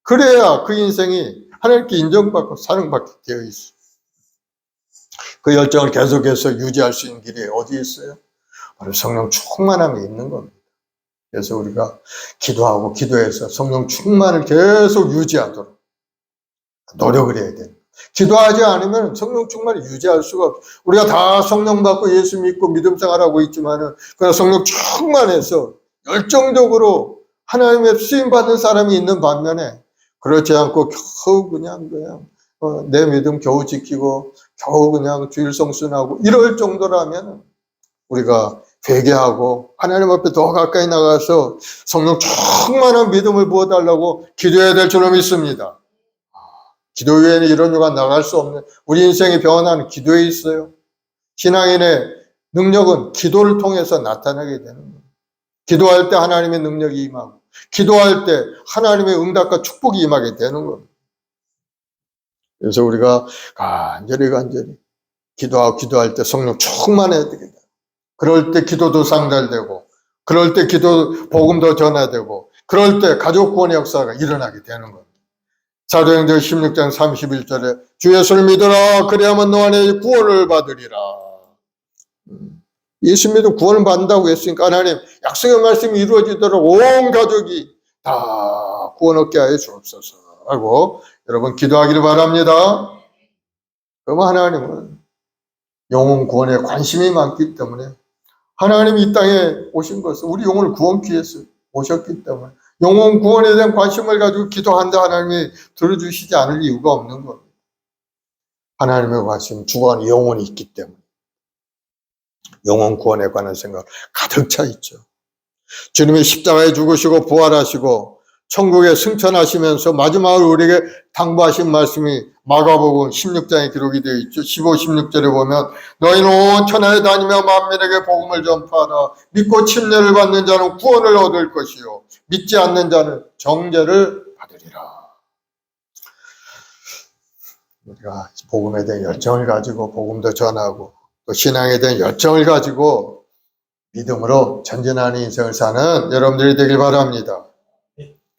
그래야 그 인생이 하나님께 인정받고 사랑받게 되어 있어요. 그 열정을 계속해서 유지할 수 있는 길이 어디 있어요? 바로 성령 충만함이 있는 겁니다. 그래서 우리가 기도하고 기도해서 성령 충만을 계속 유지하도록 노력을 해야 됩니다. 기도하지 않으면 성령 충만을 유지할 수가 없어요. 우리가 다 성령 받고 예수 믿고 믿음 생활하고 있지만은 그러나 성령 충만해서 열정적으로 하나님의 쓰임 받는 사람이 있는 반면에 그렇지 않고 겨우 그냥 내 믿음 겨우 지키고 겨우 그냥 주일 성순하고 이럴 정도라면 우리가 회개하고 하나님 앞에 더 가까이 나가서 성령 충만한 믿음을 부어달라고 기도해야 될 줄로 믿습니다. 기도 외에는 이런 유가 나갈 수 없는 우리 인생의 변화는 기도에 있어요. 신앙인의 능력은 기도를 통해서 나타나게 되는 거예요. 기도할 때 하나님의 능력이 임하고 기도할 때 하나님의 응답과 축복이 임하게 되는 겁니다. 그래서 우리가 간절히 기도하고 기도할 때 성령 충만해야 되겠다. 그럴 때 기도도 상달되고 그럴 때 기도 복음도 전화되고 그럴 때 가족 구원의 역사가 일어나게 되는 겁니다. 사도행전 16장 31절에 주 예수를 믿어라 그래야만 너 안에 구원을 받으리라. 예수 믿어 구원을 받는다고 했으니까 하나님 약속의 말씀이 이루어지도록 온 가족이 다 구원 얻게 하여 주옵소서 하고 여러분 기도하기를 바랍니다. 그러면 하나님은 영혼 구원에 관심이 많기 때문에 하나님이 이 땅에 오신 것은 우리 영혼을 구원기 위해서 오셨기 때문에 영혼 구원에 대한 관심을 가지고 기도한다 하나님이 들어주시지 않을 이유가 없는 겁니다. 하나님의 관심, 주관 영혼이 있기 때문에 영혼 구원에 관한 생각 가득 차 있죠. 주님이 십자가에 죽으시고 부활하시고 천국에 승천하시면서 마지막으로 우리에게 당부하신 말씀이 마가복음 16장에 기록이 되어 있죠. 15, 16절에 보면 너희는 온 천하에 다니며 만민에게 복음을 전파하라. 믿고 침례를 받는 자는 구원을 얻을 것이요 믿지 않는 자는 정죄를 받으리라. 우리가 복음에 대한 열정을 가지고 복음도 전하고 또 신앙에 대한 열정을 가지고 믿음으로 전진하는 인생을 사는 여러분들이 되길 바랍니다.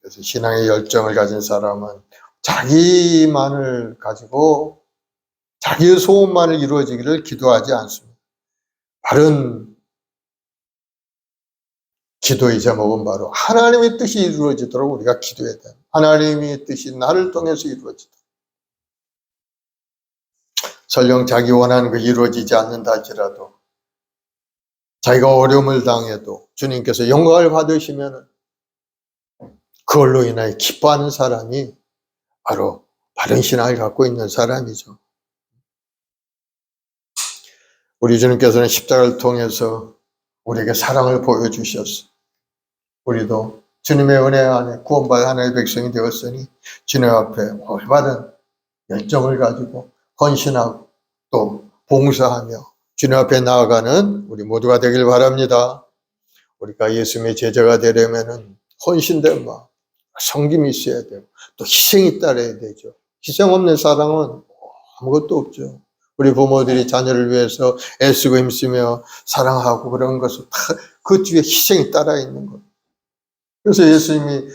그래서 신앙의 열정을 가진 사람은 자기만을 가지고 자기의 소원만을 이루어지기를 기도하지 않습니다. 바른 기도의 제목은 바로 하나님의 뜻이 이루어지도록 우리가 기도해야 돼요. 하나님의 뜻이 나를 통해서 이루어지도록. 설령 자기 원하는 거 이루어지지 않는다 할지라도 자기가 어려움을 당해도 주님께서 영광을 받으시면 그걸로 인하여 기뻐하는 사람이 바로 바른 신앙을 갖고 있는 사람이죠. 우리 주님께서는 십자가를 통해서 우리에게 사랑을 보여주셨어. 우리도 주님의 은혜 안에 구원받은 하나님의 백성이 되었으니 주님 앞에 올바른 열정을 가지고 헌신하고 또 봉사하며 주님 앞에 나아가는 우리 모두가 되길 바랍니다. 우리가 예수님의 제자가 되려면 헌신된 마음, 섬김이 있어야 되고 또 희생이 따라야 되죠. 희생 없는 사랑은 아무것도 없죠. 우리 부모들이 자녀를 위해서 애쓰고 힘쓰며 사랑하고 그런 것은 다 그 뒤에 희생이 따라 있는 거예요. 그래서 예수님이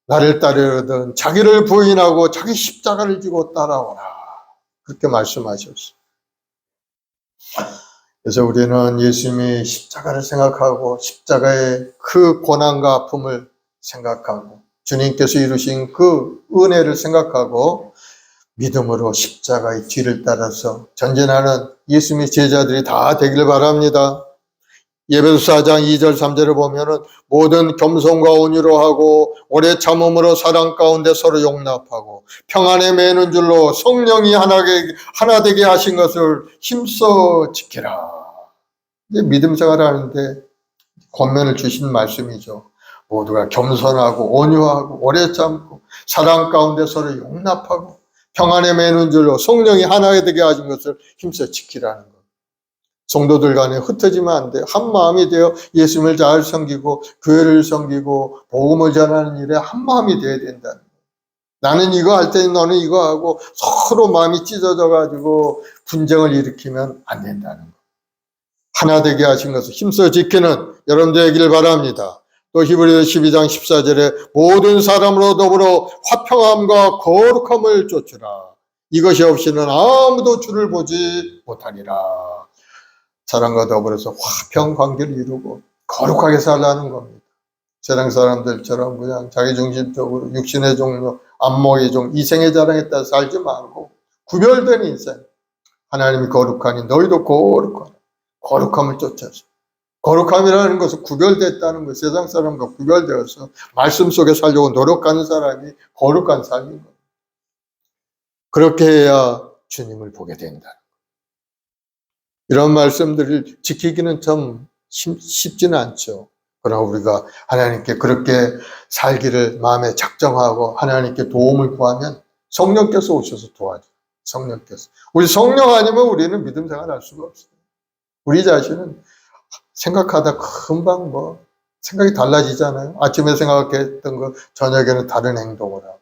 나를 따르거든 자기를 부인하고 자기 십자가를 지고 따라오라 그렇게 말씀하셨어요. 그래서 우리는 예수님이 십자가를 생각하고 십자가의 그 고난과 아픔을 생각하고 주님께서 이루신 그 은혜를 생각하고 믿음으로 십자가의 뒤를 따라서 전진하는 예수님의 제자들이 다 되길 바랍니다. 예배소 4장 2절 3절을 보면은 모든 겸손과 온유로 하고 오래 참음으로 사랑 가운데 서로 용납하고 평안에 매는 줄로 성령이 하나 되게 하신 것을 힘써 지키라. 이제 믿음 생활을 하는데 권면을 주신 말씀이죠. 모두가 겸손하고 온유하고 오래 참고 사랑 가운데 서로 용납하고 평안에 매는 줄로 성령이 하나 되게 하신 것을 힘써 지키라는 것. 성도들 간에 흩어지면 안 돼요. 한 마음이 되어 예수님을 잘 섬기고 교회를 섬기고 복음을 전하는 일에 한 마음이 되어야 된다는 거예요. 나는 이거 할 때 너는 이거 하고 서로 마음이 찢어져 가지고 분쟁을 일으키면 안 된다는 거예요. 하나 되게 하신 것을 힘써 지키는 여러분들 되기를 바랍니다. 또 히브리서 12장 14절에 모든 사람으로 더불어 화평함과 거룩함을 쫓으라. 이것이 없이는 아무도 주를 보지 못하리라. 사랑과 더불어서 화평 관계를 이루고 거룩하게 살라는 겁니다. 세상 사람들처럼 그냥 자기중심적으로 육신의 종류, 안목의 종, 이생의 자랑에 따라 살지 말고 구별된 인생. 하나님이 거룩하니 너희도 거룩하라. 거룩함을 쫓아서. 거룩함이라는 것은 구별됐다는 것, 세상 사람과 구별되어서 말씀 속에 살려고 노력하는 사람이 거룩한 삶인 겁니다. 그렇게 해야 주님을 보게 된다. 이런 말씀들을 지키기는 참 쉽지는 않죠. 그러나 우리가 하나님께 그렇게 살기를 마음에 작정하고 하나님께 도움을 구하면 성령께서 오셔서 도와줘요. 성령께서. 우리 성령 아니면 우리는 믿음 생활할 수가 없어요. 우리 자신은 생각하다 금방 생각이 달라지잖아요. 아침에 생각했던 거 저녁에는 다른 행동을 하고.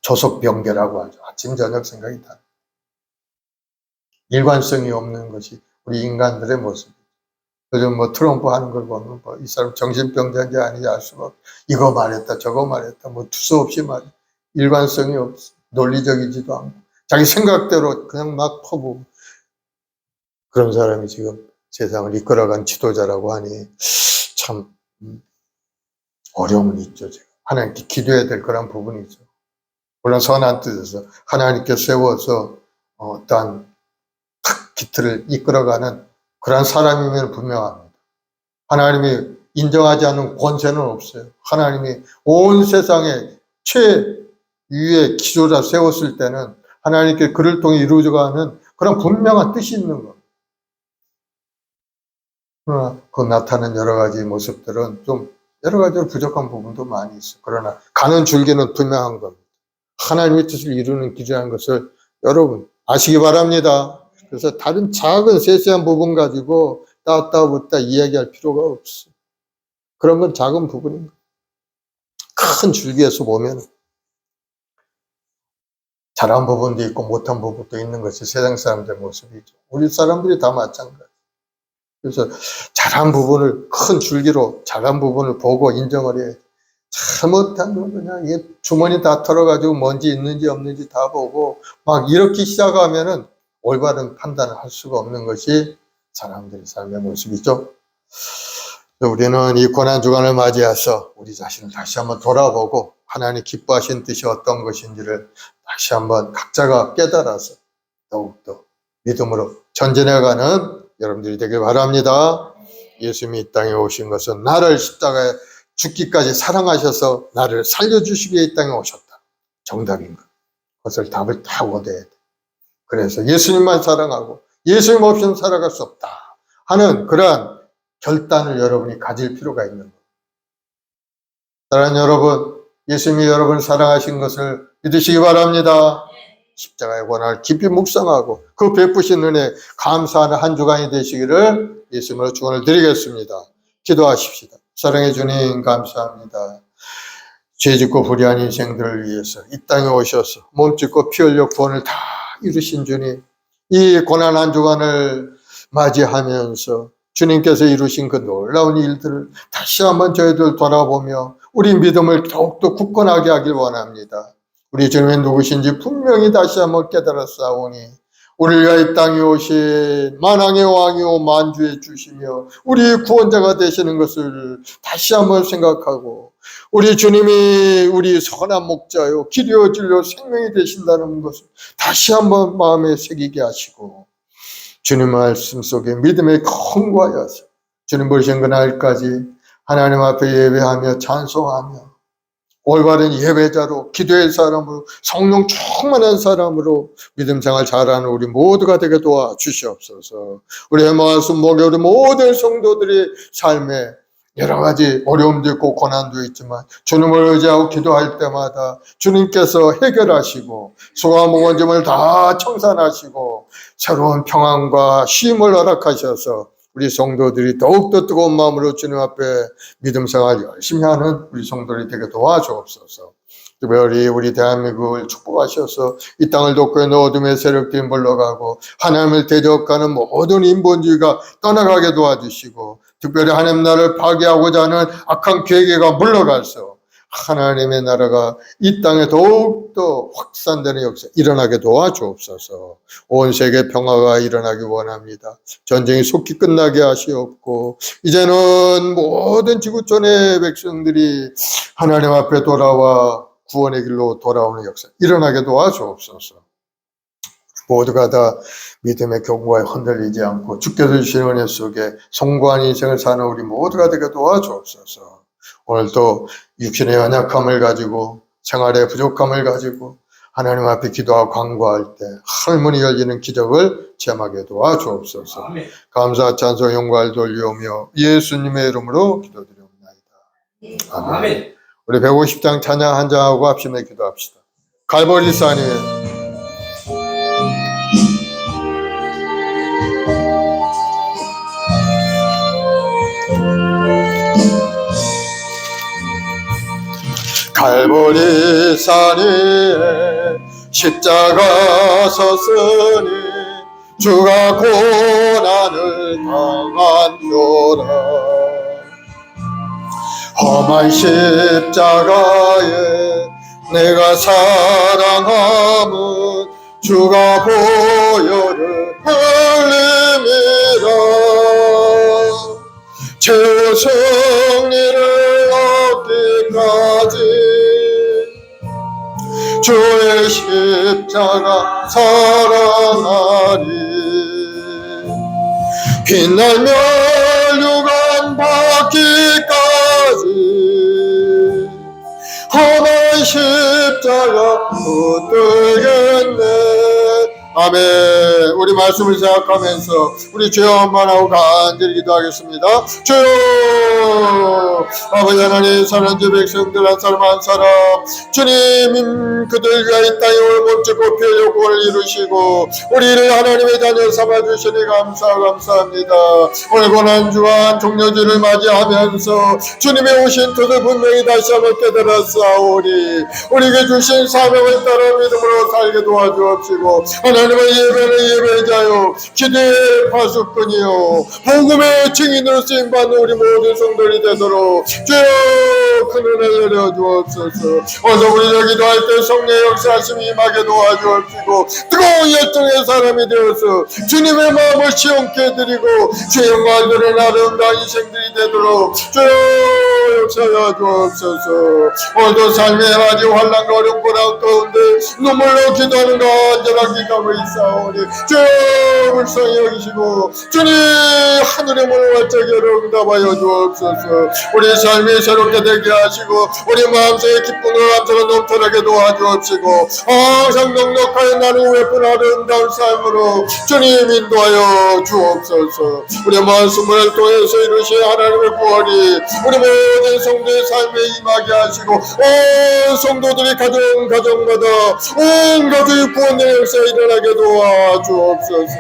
조석병계라고 하죠. 아침 저녁 생각이 달라요. 일관성이 없는 것이 우리 인간들의 모습이죠. 요즘 트럼프 하는 걸 보면 이 사람 정신병자인지 아닌지 알 수가 없어. 이거 말했다 저거 말했다 두서없이 말해. 일관성이 없어. 논리적이지도 않고 자기 생각대로 그냥 막 퍼부고 그런 사람이 지금 세상을 이끌어간 지도자라고 하니 참 어려움이 있죠. 제가. 하나님께 기도해야 될 그런 부분이죠. 물론 선한 뜻에서 하나님께 세워서 어떠한 기틀을 이끌어가는 그런 사람이면 분명합니다. 하나님이 인정하지 않는 권세는 없어요. 하나님이 온 세상에 최위의 기조자 세웠을 때는 하나님께 그를 통해 이루어져가는 그런 분명한 뜻이 있는 겁니다. 그러나 그 나타나는 여러 가지 모습들은 좀 여러 가지로 부족한 부분도 많이 있어요. 그러나 가는 줄기는 분명한 겁니다. 하나님의 뜻을 이루는 길이라는 것을 여러분 아시기 바랍니다. 그래서 다른 작은 세세한 부분 가지고 따따붙다 이야기할 필요가 없어요. 그런 건 작은 부분입니다. 큰 줄기에서 보면 잘한 부분도 있고 못한 부분도 있는 것이 세상 사람들의 모습이죠. 우리 사람들이 다 마찬가지예요. 그래서 잘한 부분을 큰 줄기로 잘한 부분을 보고 인정을 해야 돼. 잘못한 건 그냥 이게 주머니 다 털어가지고 먼지 있는지 없는지 다 보고 막 이렇게 시작하면은 올바른 판단을 할 수가 없는 것이 사람들의 삶의 모습이죠. 우리는 이 고난주간을 맞이해서 우리 자신을 다시 한번 돌아보고 하나님 기뻐하신 뜻이 어떤 것인지를 다시 한번 각자가 깨달아서 더욱더 믿음으로 전진해가는 여러분들이 되길 바랍니다. 예수님이 이 땅에 오신 것은 나를 십자가에 죽기까지 사랑하셔서 나를 살려주시기 위해 이 땅에 오셨다. 정답인 것. 그것을 답을 다 얻어야 돼. 그래서 예수님만 사랑하고 예수님 없이는 살아갈 수 없다 하는 그러한 결단을 여러분이 가질 필요가 있는 거예요. 사랑하는 여러분, 예수님이 여러분을 사랑하신 것을 믿으시기 바랍니다. 십자가의 권한을 깊이 묵상하고 그 베푸신 은혜 감사하는 한 주간이 되시기를 예수님으로 축원을 드리겠습니다. 기도하십시다. 사랑해 주님 감사합니다. 죄짓고 불의한 인생들을 위해서 이 땅에 오셔서 몸짓고 피 흘려 구원을 다 이루신 주님, 이 고난 한 주간을 맞이하면서 주님께서 이루신 그 놀라운 일들을 다시 한번 저희들 돌아보며 우리 믿음을 더욱더 굳건하게 하길 원합니다. 우리 주님이 누구신지 분명히 다시 한번 깨달았사오니 우리를 위하여 이 땅에 오신 만왕의 왕이요 만주의 주시며 우리 구원자가 되시는 것을 다시 한번 생각하고 우리 주님이 우리 선한 목자요 길이요 진리요 생명이 되신다는 것을 다시 한번 마음에 새기게 하시고 주님 말씀 속에 믿음에 견고하여서 주님 보신 그날까지 하나님 앞에 예배하며 찬송하며 올바른 예배자로 기도의 사람으로 성령 충만한 사람으로 믿음 생활 잘하는 우리 모두가 되게 도와주시옵소서. 우리 해마스 목요 우리 모든 성도들의 삶에 여러 가지 어려움도 있고 고난도 있지만 주님을 의지하고 기도할 때마다 주님께서 해결하시고 수고와 무거운 짐을 다 청산하시고 새로운 평안과 쉼을 허락하셔서 우리 성도들이 더욱더 뜨거운 마음으로 주님 앞에 믿음 생활 열심히 하는 우리 성도들이 되게 도와주옵소서. 특별히 우리 대한민국을 축복하셔서 이 땅을 돕고 있는 어둠의 세력들이 물러가고 하나님을 대적하는 모든 인본주의가 떠나가게 도와주시고 특별히 하나님 나라를 파괴하고자 하는 악한 계획가 물러가서 하나님의 나라가 이 땅에 더욱더 확산되는 역사 일어나게 도와주옵소서. 온 세계 평화가 일어나기 원합니다. 전쟁이 속히 끝나게 하시옵고 이제는 모든 지구촌의 백성들이 하나님 앞에 돌아와 구원의 길로 돌아오는 역사 일어나게 도와주옵소서. 모두가 다 믿음의 경고에 흔들리지 않고 주께서 주시는 은혜 속에 성공한 인생을 사는 우리 모두가 되게 도와주옵소서. 오늘도 육신의 연약함을 가지고 생활의 부족함을 가지고 하나님 앞에 기도하고 간구할 때 하늘문이 열리는 기적을 체험하게 도와주옵소서. 아멘. 감사 찬송 영광을 돌리오며 예수님의 이름으로 기도드리옵나이다. 아멘. 아멘. 우리 150장 찬양 한 장하고 합심해 기도합시다. 갈보리 산에 갈보리 산에 십자가 섰으니 주가 고난을 당한도다. 험한 십자가에 내가 사랑함은 주가 보혈을 흘림이라. 죄 승리를 얻기까지 주의 십자가 사랑하리. 빛날며 멸류관 받기까지 험한 십자가 붙들겠네. 아멘. 우리 말씀을 생각하면서 우리 주여 한번하고 간절히 기도하겠습니다. 주여 아버지 하나님 사랑하는 백성들 한 사람 한 사람 주님 그들 위하여 이 땅에 오늘 몸짓고 피의 요구를 이루시고 우리를 하나님의 자녀 삼아주시니 감사합니다. 오늘 고난주간 종료주를 맞이하면서 주님의 오신 뜻을 분명히 다시 한번 깨달았사오니 우리에게 주신 사명을 따라 믿음으로 살게 도와주옵시고 하나님의 예배는 예배자요 기대의 파수꾼이요 복음의 증인으로 쓰임받는 우리 모든 성도들이 되도록 주여 큰 은혜 내려주옵소서. 어서 우리 여기도 할 때 성령의 역사하심이 임하게 도와주옵시고 뜨거운 열정의 사람이 되어서 주님의 마음을 시원케 해드리고 주의 영광을 드러낸 아름다운 인생들이 되도록 주여 역사하여 주옵소서. 오늘도 삶의 아주 환난과 어려운 고난 가운데 눈물로 기도하는 간절한 기도하고 있사오니 주여 불쌍히 여기시고 주님 하늘의 문을 활짝 열어 응답하여 주옵소서. 우리 삶이 새롭게 되게 하시고 우리 마음속에 기쁨과 감사가 넘쳐나게 도와주옵시고 항상 넉넉하여 나는 예쁜 아름다운 삶으로 주님 인도하여 주옵소서. 우리 말씀을 통해서 이루신 하나님의 구원이 우리 모든 성도의 삶에 임하게 하시고 온 성도들이 가정마다 온 가족이 구원의 역사에 일어나게 도와주옵소서.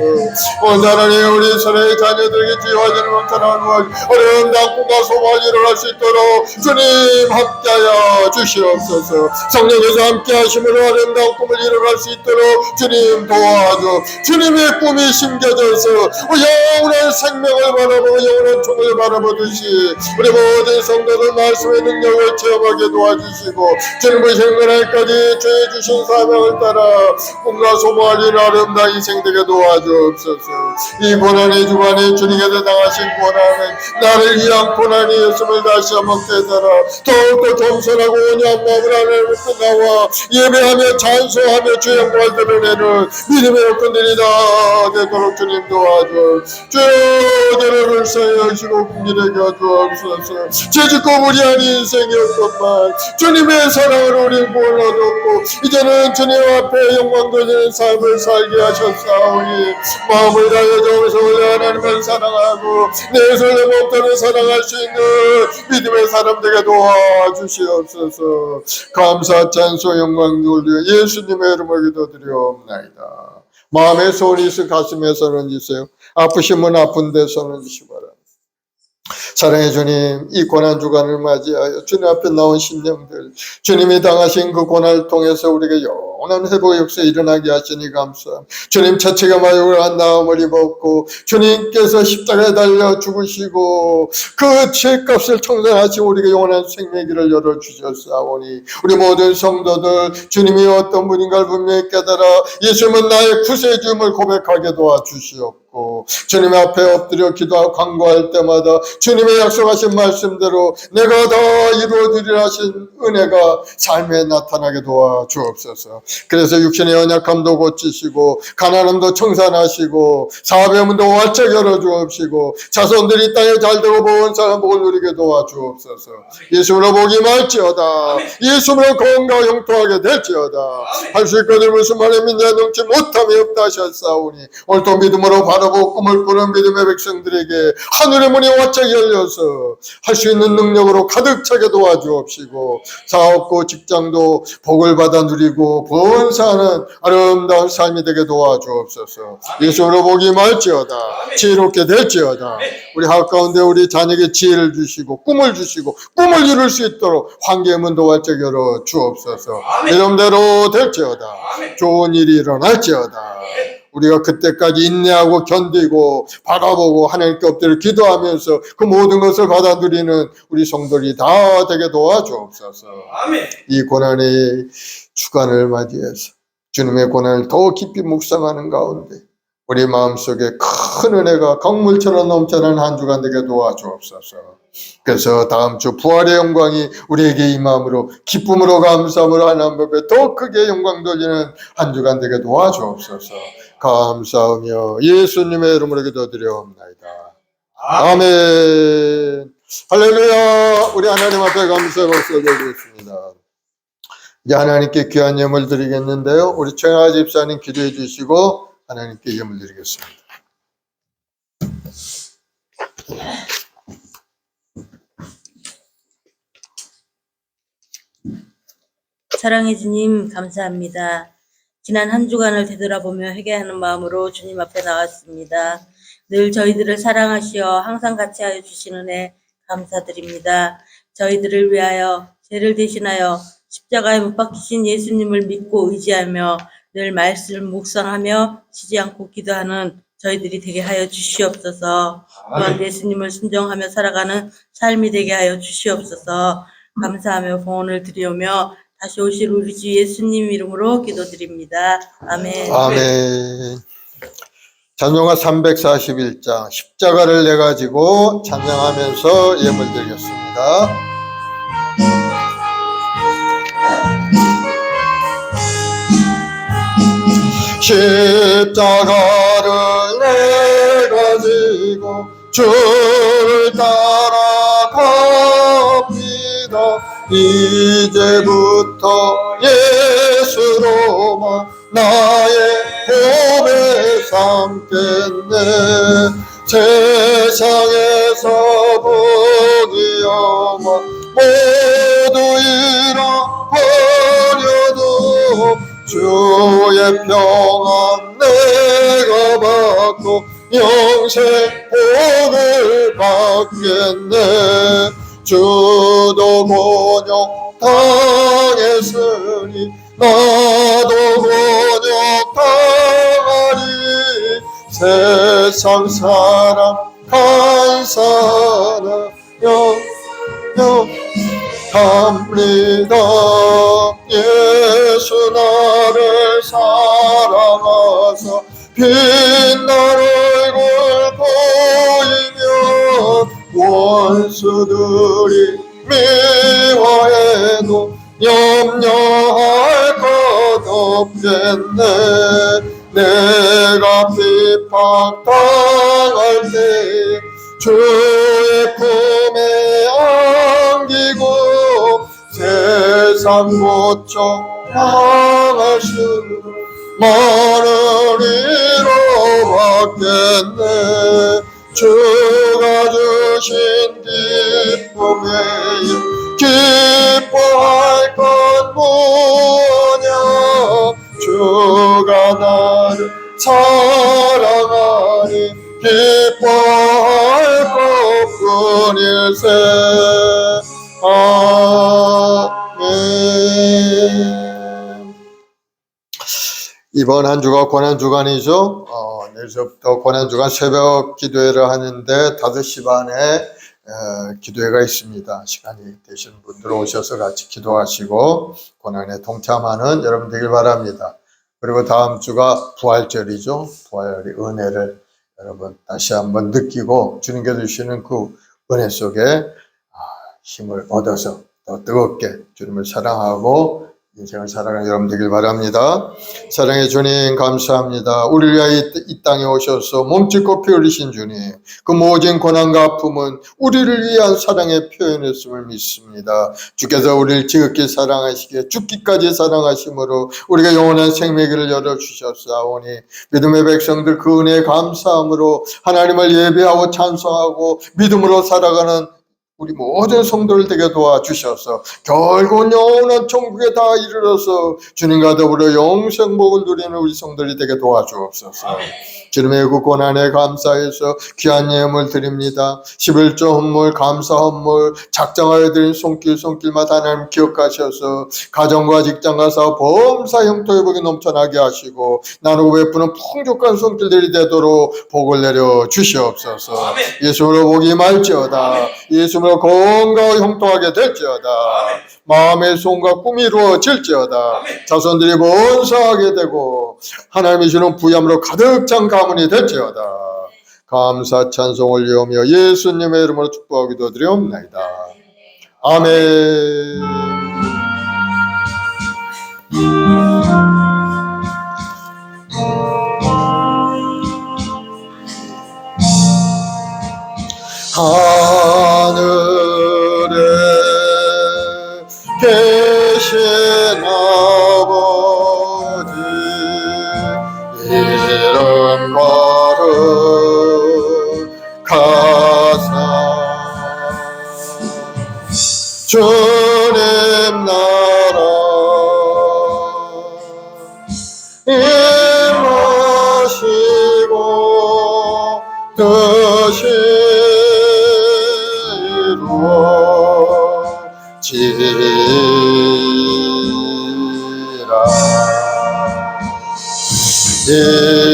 오늘 하나님 우리 사랑의 자녀들에게 지휘하시는 원천한 어려운 꿈과 소망이 일어날 수 있도록 주님 함께하여 주시옵소서. 성령께서 함께하심으로 아름다운 꿈을 이뤄갈 수 있도록 주님 도와줘. 주님의 꿈이 심겨져서 영원한 생명을 바라보고 영원한 총을 바라보듯이 우리 모든 성도들 말씀의 능력을 체험하게 도와주시고 주님 오시는 그날까지 주의 주신 사명을 따라 꿈과 소망을 이룬 아름다운 인생 되게 도와주옵소서. 이 고난의 주간에 주님께서 당하신 고난은 나를 위한 고난이었음을 다시 한번 깨달아 더욱더 겸손하고 온유한 마음을 하나님께 나와 예배하며 찬송하며 주의 영광을 드러내는 믿음의 여건들이 다 되도록 주님 도와줘. 주여 저를 불쌍히 여기시고 긍휼히 여겨 주옵소서. 죄짓고 무리한 인생이었건만 주님의 사랑을 우리 몰라줬고 이제는 주님 앞에 영광 돌리는 삶을 살게 하셨사오니 마음을 다하여 정성을 하나님을 사랑하고 내 손에 몸떠는 사랑할 수 있는 믿음의 사람 되게 도와주시옵소서. 감사 찬송 영광 돌려 예수님의 이름으로 기도드리옵나이다. 마음에 소원이 있어 가슴에 손을 주세요. 아프시면 아픈 데 손을 주시기 바랍니다. 사랑해 주님, 이 고난주간을 맞이하여 주님 앞에 나온 심령들, 주님이 당하신 그 고난을 통해서 우리에게 영원한 회복의 역사 일어나게 하시니 감사합니다. 주님 자체가 마욕을 나음을 입었고 주님께서 십자가에 달려 죽으시고 그 죄값을 청산하시고 우리에게 영원한 생명의 길을 열어주셨사오니 우리 모든 성도들 주님이 어떤 분인가를 분명히 깨달아 예수님은 나의 구세주임을 고백하게 도와주시옵고 주님 앞에 엎드려 기도하고 간구할 때마다 주님의 약속하신 말씀대로 내가 다 이루어드리라 하신 은혜가 삶에 나타나게 도와주옵소서. 그래서 육신의 연약함도 고치시고 가난함도 청산하시고 사업의 문도 활짝 열어주옵시고 자손들이 땅에 잘되고 보은 사람 복을 누리게 도와주옵소서. 예수로 복이 말지어다. 예수로 건강 형통하게 될지어다. 할 수 있거든 무슨 말에 믿냐 넘지 못함이 없다 하셨사오니 오늘도 믿음으로 바라보고 꿈을 꾸는 믿음의 백성들에게 하늘의 문이 활짝 열려서 할 수 있는 능력으로 가득 차게 도와주옵시고 사업고 직장도 복을 받아 누리고 본사는 아름다운 삶이 되게 도와주옵소서. 예수로 복이 말지어다. 지혜롭게 될지어다. 우리 하루 가운데 우리 자녀에게 지혜를 주시고 꿈을 주시고 꿈을 이룰 수 있도록 환경의 문도 활짝 열어 주옵소서. 이름대로 될지어다. 좋은 일이 일어날지어다. 우리가 그때까지 인내하고 견디고 바라보고 하나님께 엎드려 기도하면서 그 모든 것을 받아들이는 우리 성도들이 다 되게 도와주옵소서. 이 고난의 주간을 맞이해서 주님의 고난을 더 깊이 묵상하는 가운데 우리 마음속에 큰 은혜가 강물처럼 넘쳐나는 한 주간 되게 도와주옵소서. 그래서 다음 주 부활의 영광이 우리에게 임함으로 기쁨으로 감사함으로 하나님 앞에 더 크게 영광 돌리는 한 주간 되게 도와주옵소서. 감사하며 예수님의 이름으로 기도드리옵나이다. 아멘. 할렐루야. 우리 하나님 앞에 감사의 박수 드리겠습니다. 이제 하나님께 귀한 예물 드리겠는데요. 우리 최하 집사님 기도해 주시고 하나님께 예물 드리겠습니다. 사랑해 주님 감사합니다. 지난 한 주간을 되돌아보며 회개하는 마음으로 주님 앞에 나왔습니다. 늘 저희들을 사랑하시어 항상 같이 하여 주시는 애 감사드립니다. 저희들을 위하여 죄를 대신하여 십자가에 못 박히신 예수님을 믿고 의지하며 늘 말씀을 묵상하며 쉬지 않고 기도하는 저희들이 되게 하여 주시옵소서. 또한 예수님을 순종하며 살아가는 삶이 되게 하여 주시옵소서. 감사하며 봉헌을 드리오며 다시 오실 우리 주 예수님 이름으로 기도드립니다. 아멘. 아멘. 찬송가 341장 십자가를 내 가지고 찬양하면서 예물 드리겠습니다. 십자가를 내 가지고 주를 따라갑니다. 이제부터 예수로만 나의 몸에 삼겠네. 세상에서 복이여만 모두 잃어버려도 주의 평안 내가 받고 영생 복을 받겠네. 주도 곤욕 당했으니 나도 곤욕 당하리. 세상 사람 간사나 영영합니다. 예수 나를 사랑하사 빛난 얼굴 보이면 원수들이 미워해도 염려할 것 없겠네. 내가 비판 당할 때 주의 품에 세상 고쳐 향하시는 많은 이로받겠네. 주가 주신 기쁨에 기뻐할 것 뭐냐. 주가 나를 사랑하니 기뻐할 것뿐일세. 아멘. 이번 한 주가 고난주간이죠. 내일부터 고난주간 새벽 기도회를 하는데 5시 반에 기도회가 있습니다. 시간이 되시는 분들 오셔서 같이 기도하시고 고난에 동참하는 여러분 되길 바랍니다. 그리고 다음 주가 부활절이죠. 부활의 은혜를 여러분 다시 한번 느끼고 주님께 주시는 그 은혜 속에 힘을 얻어서 더 뜨겁게 주님을 사랑하고 인생을 살아가는 여러분 되길 바랍니다. 사랑의 주님 감사합니다. 우리를 위하여 이 땅에 오셔서 몸짓고 피 흘리신 주님, 그 모든 고난과 아픔은 우리를 위한 사랑의 표현이었음을 믿습니다. 주께서 우리를 지극히 사랑하시기에 죽기까지 사랑하심으로 우리가 영원한 생명길을 열어주셨사오니 믿음의 백성들 그 은혜에 감사함으로 하나님을 예배하고 찬송하고 믿음으로 살아가는 우리 모든 성도를 되게 도와주셔서 결국 영원한 천국에 다 이르러서 주님과 더불어 영생복을 누리는 우리 성도들이 되게 도와주옵소서. 주님의 그 고난에 감사해서 귀한 예물을 드립니다. 11조 헌물, 감사 헌물, 작정하여 드린 손길마다 하나님 기억하셔서 가정과 직장과 사업, 범사 형통 회복이 넘쳐나게 하시고 나누고 베푸는 풍족한 손길들이 되도록 복을 내려 주시옵소서. 예수로 복이 말지어다. 예수로 건강하고 형통하게 될지어다. 마음의 소원과 꿈이 이루어질지어다. 자손들이 번성하게 되고 하나님이 주는 부유함으로 가득 찬 가문이 될지어다. 감사 찬송 올리오며 예수님의 이름으로 축복하기도 드리옵나이다. 아멘. 하늘에 계신 아버지 이름 거룩하사 주님 나라 임하시고 뜻이 이루어지리라.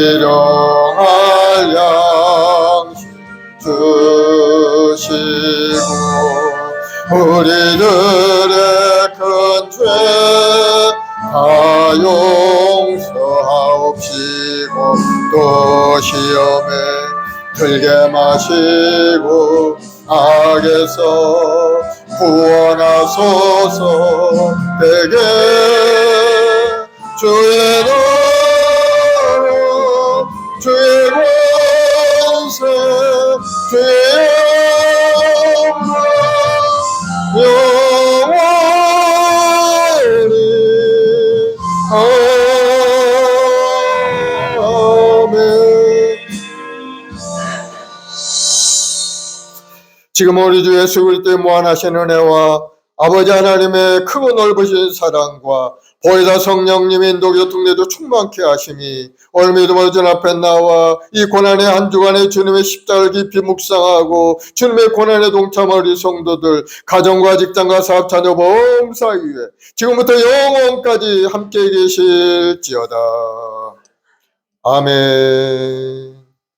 일용할 양식 주시고 우리들의 큰 죄 다 용서하옵시고 또 시험에 들게 마시고 악에서 구원하소서. 내게 주의 나라 주의 권세 주의 영광 영원히 아멘. 지금 우리 주 예수 그리스도의 무한하신 은혜와 아버지 하나님의 크고 넓으신 사랑과 보혜사 성령님의 인도 교통내도 충만케 하심이 오늘 믿음으로 주 앞에 나와 이 고난의 한 주간의 주님의 십자가를 깊이 묵상하고 주님의 고난에 동참할 우리 성도들 가정과 직장과 사업 자녀 범사 위에 지금부터 영원까지 함께 계실지어다. 아멘.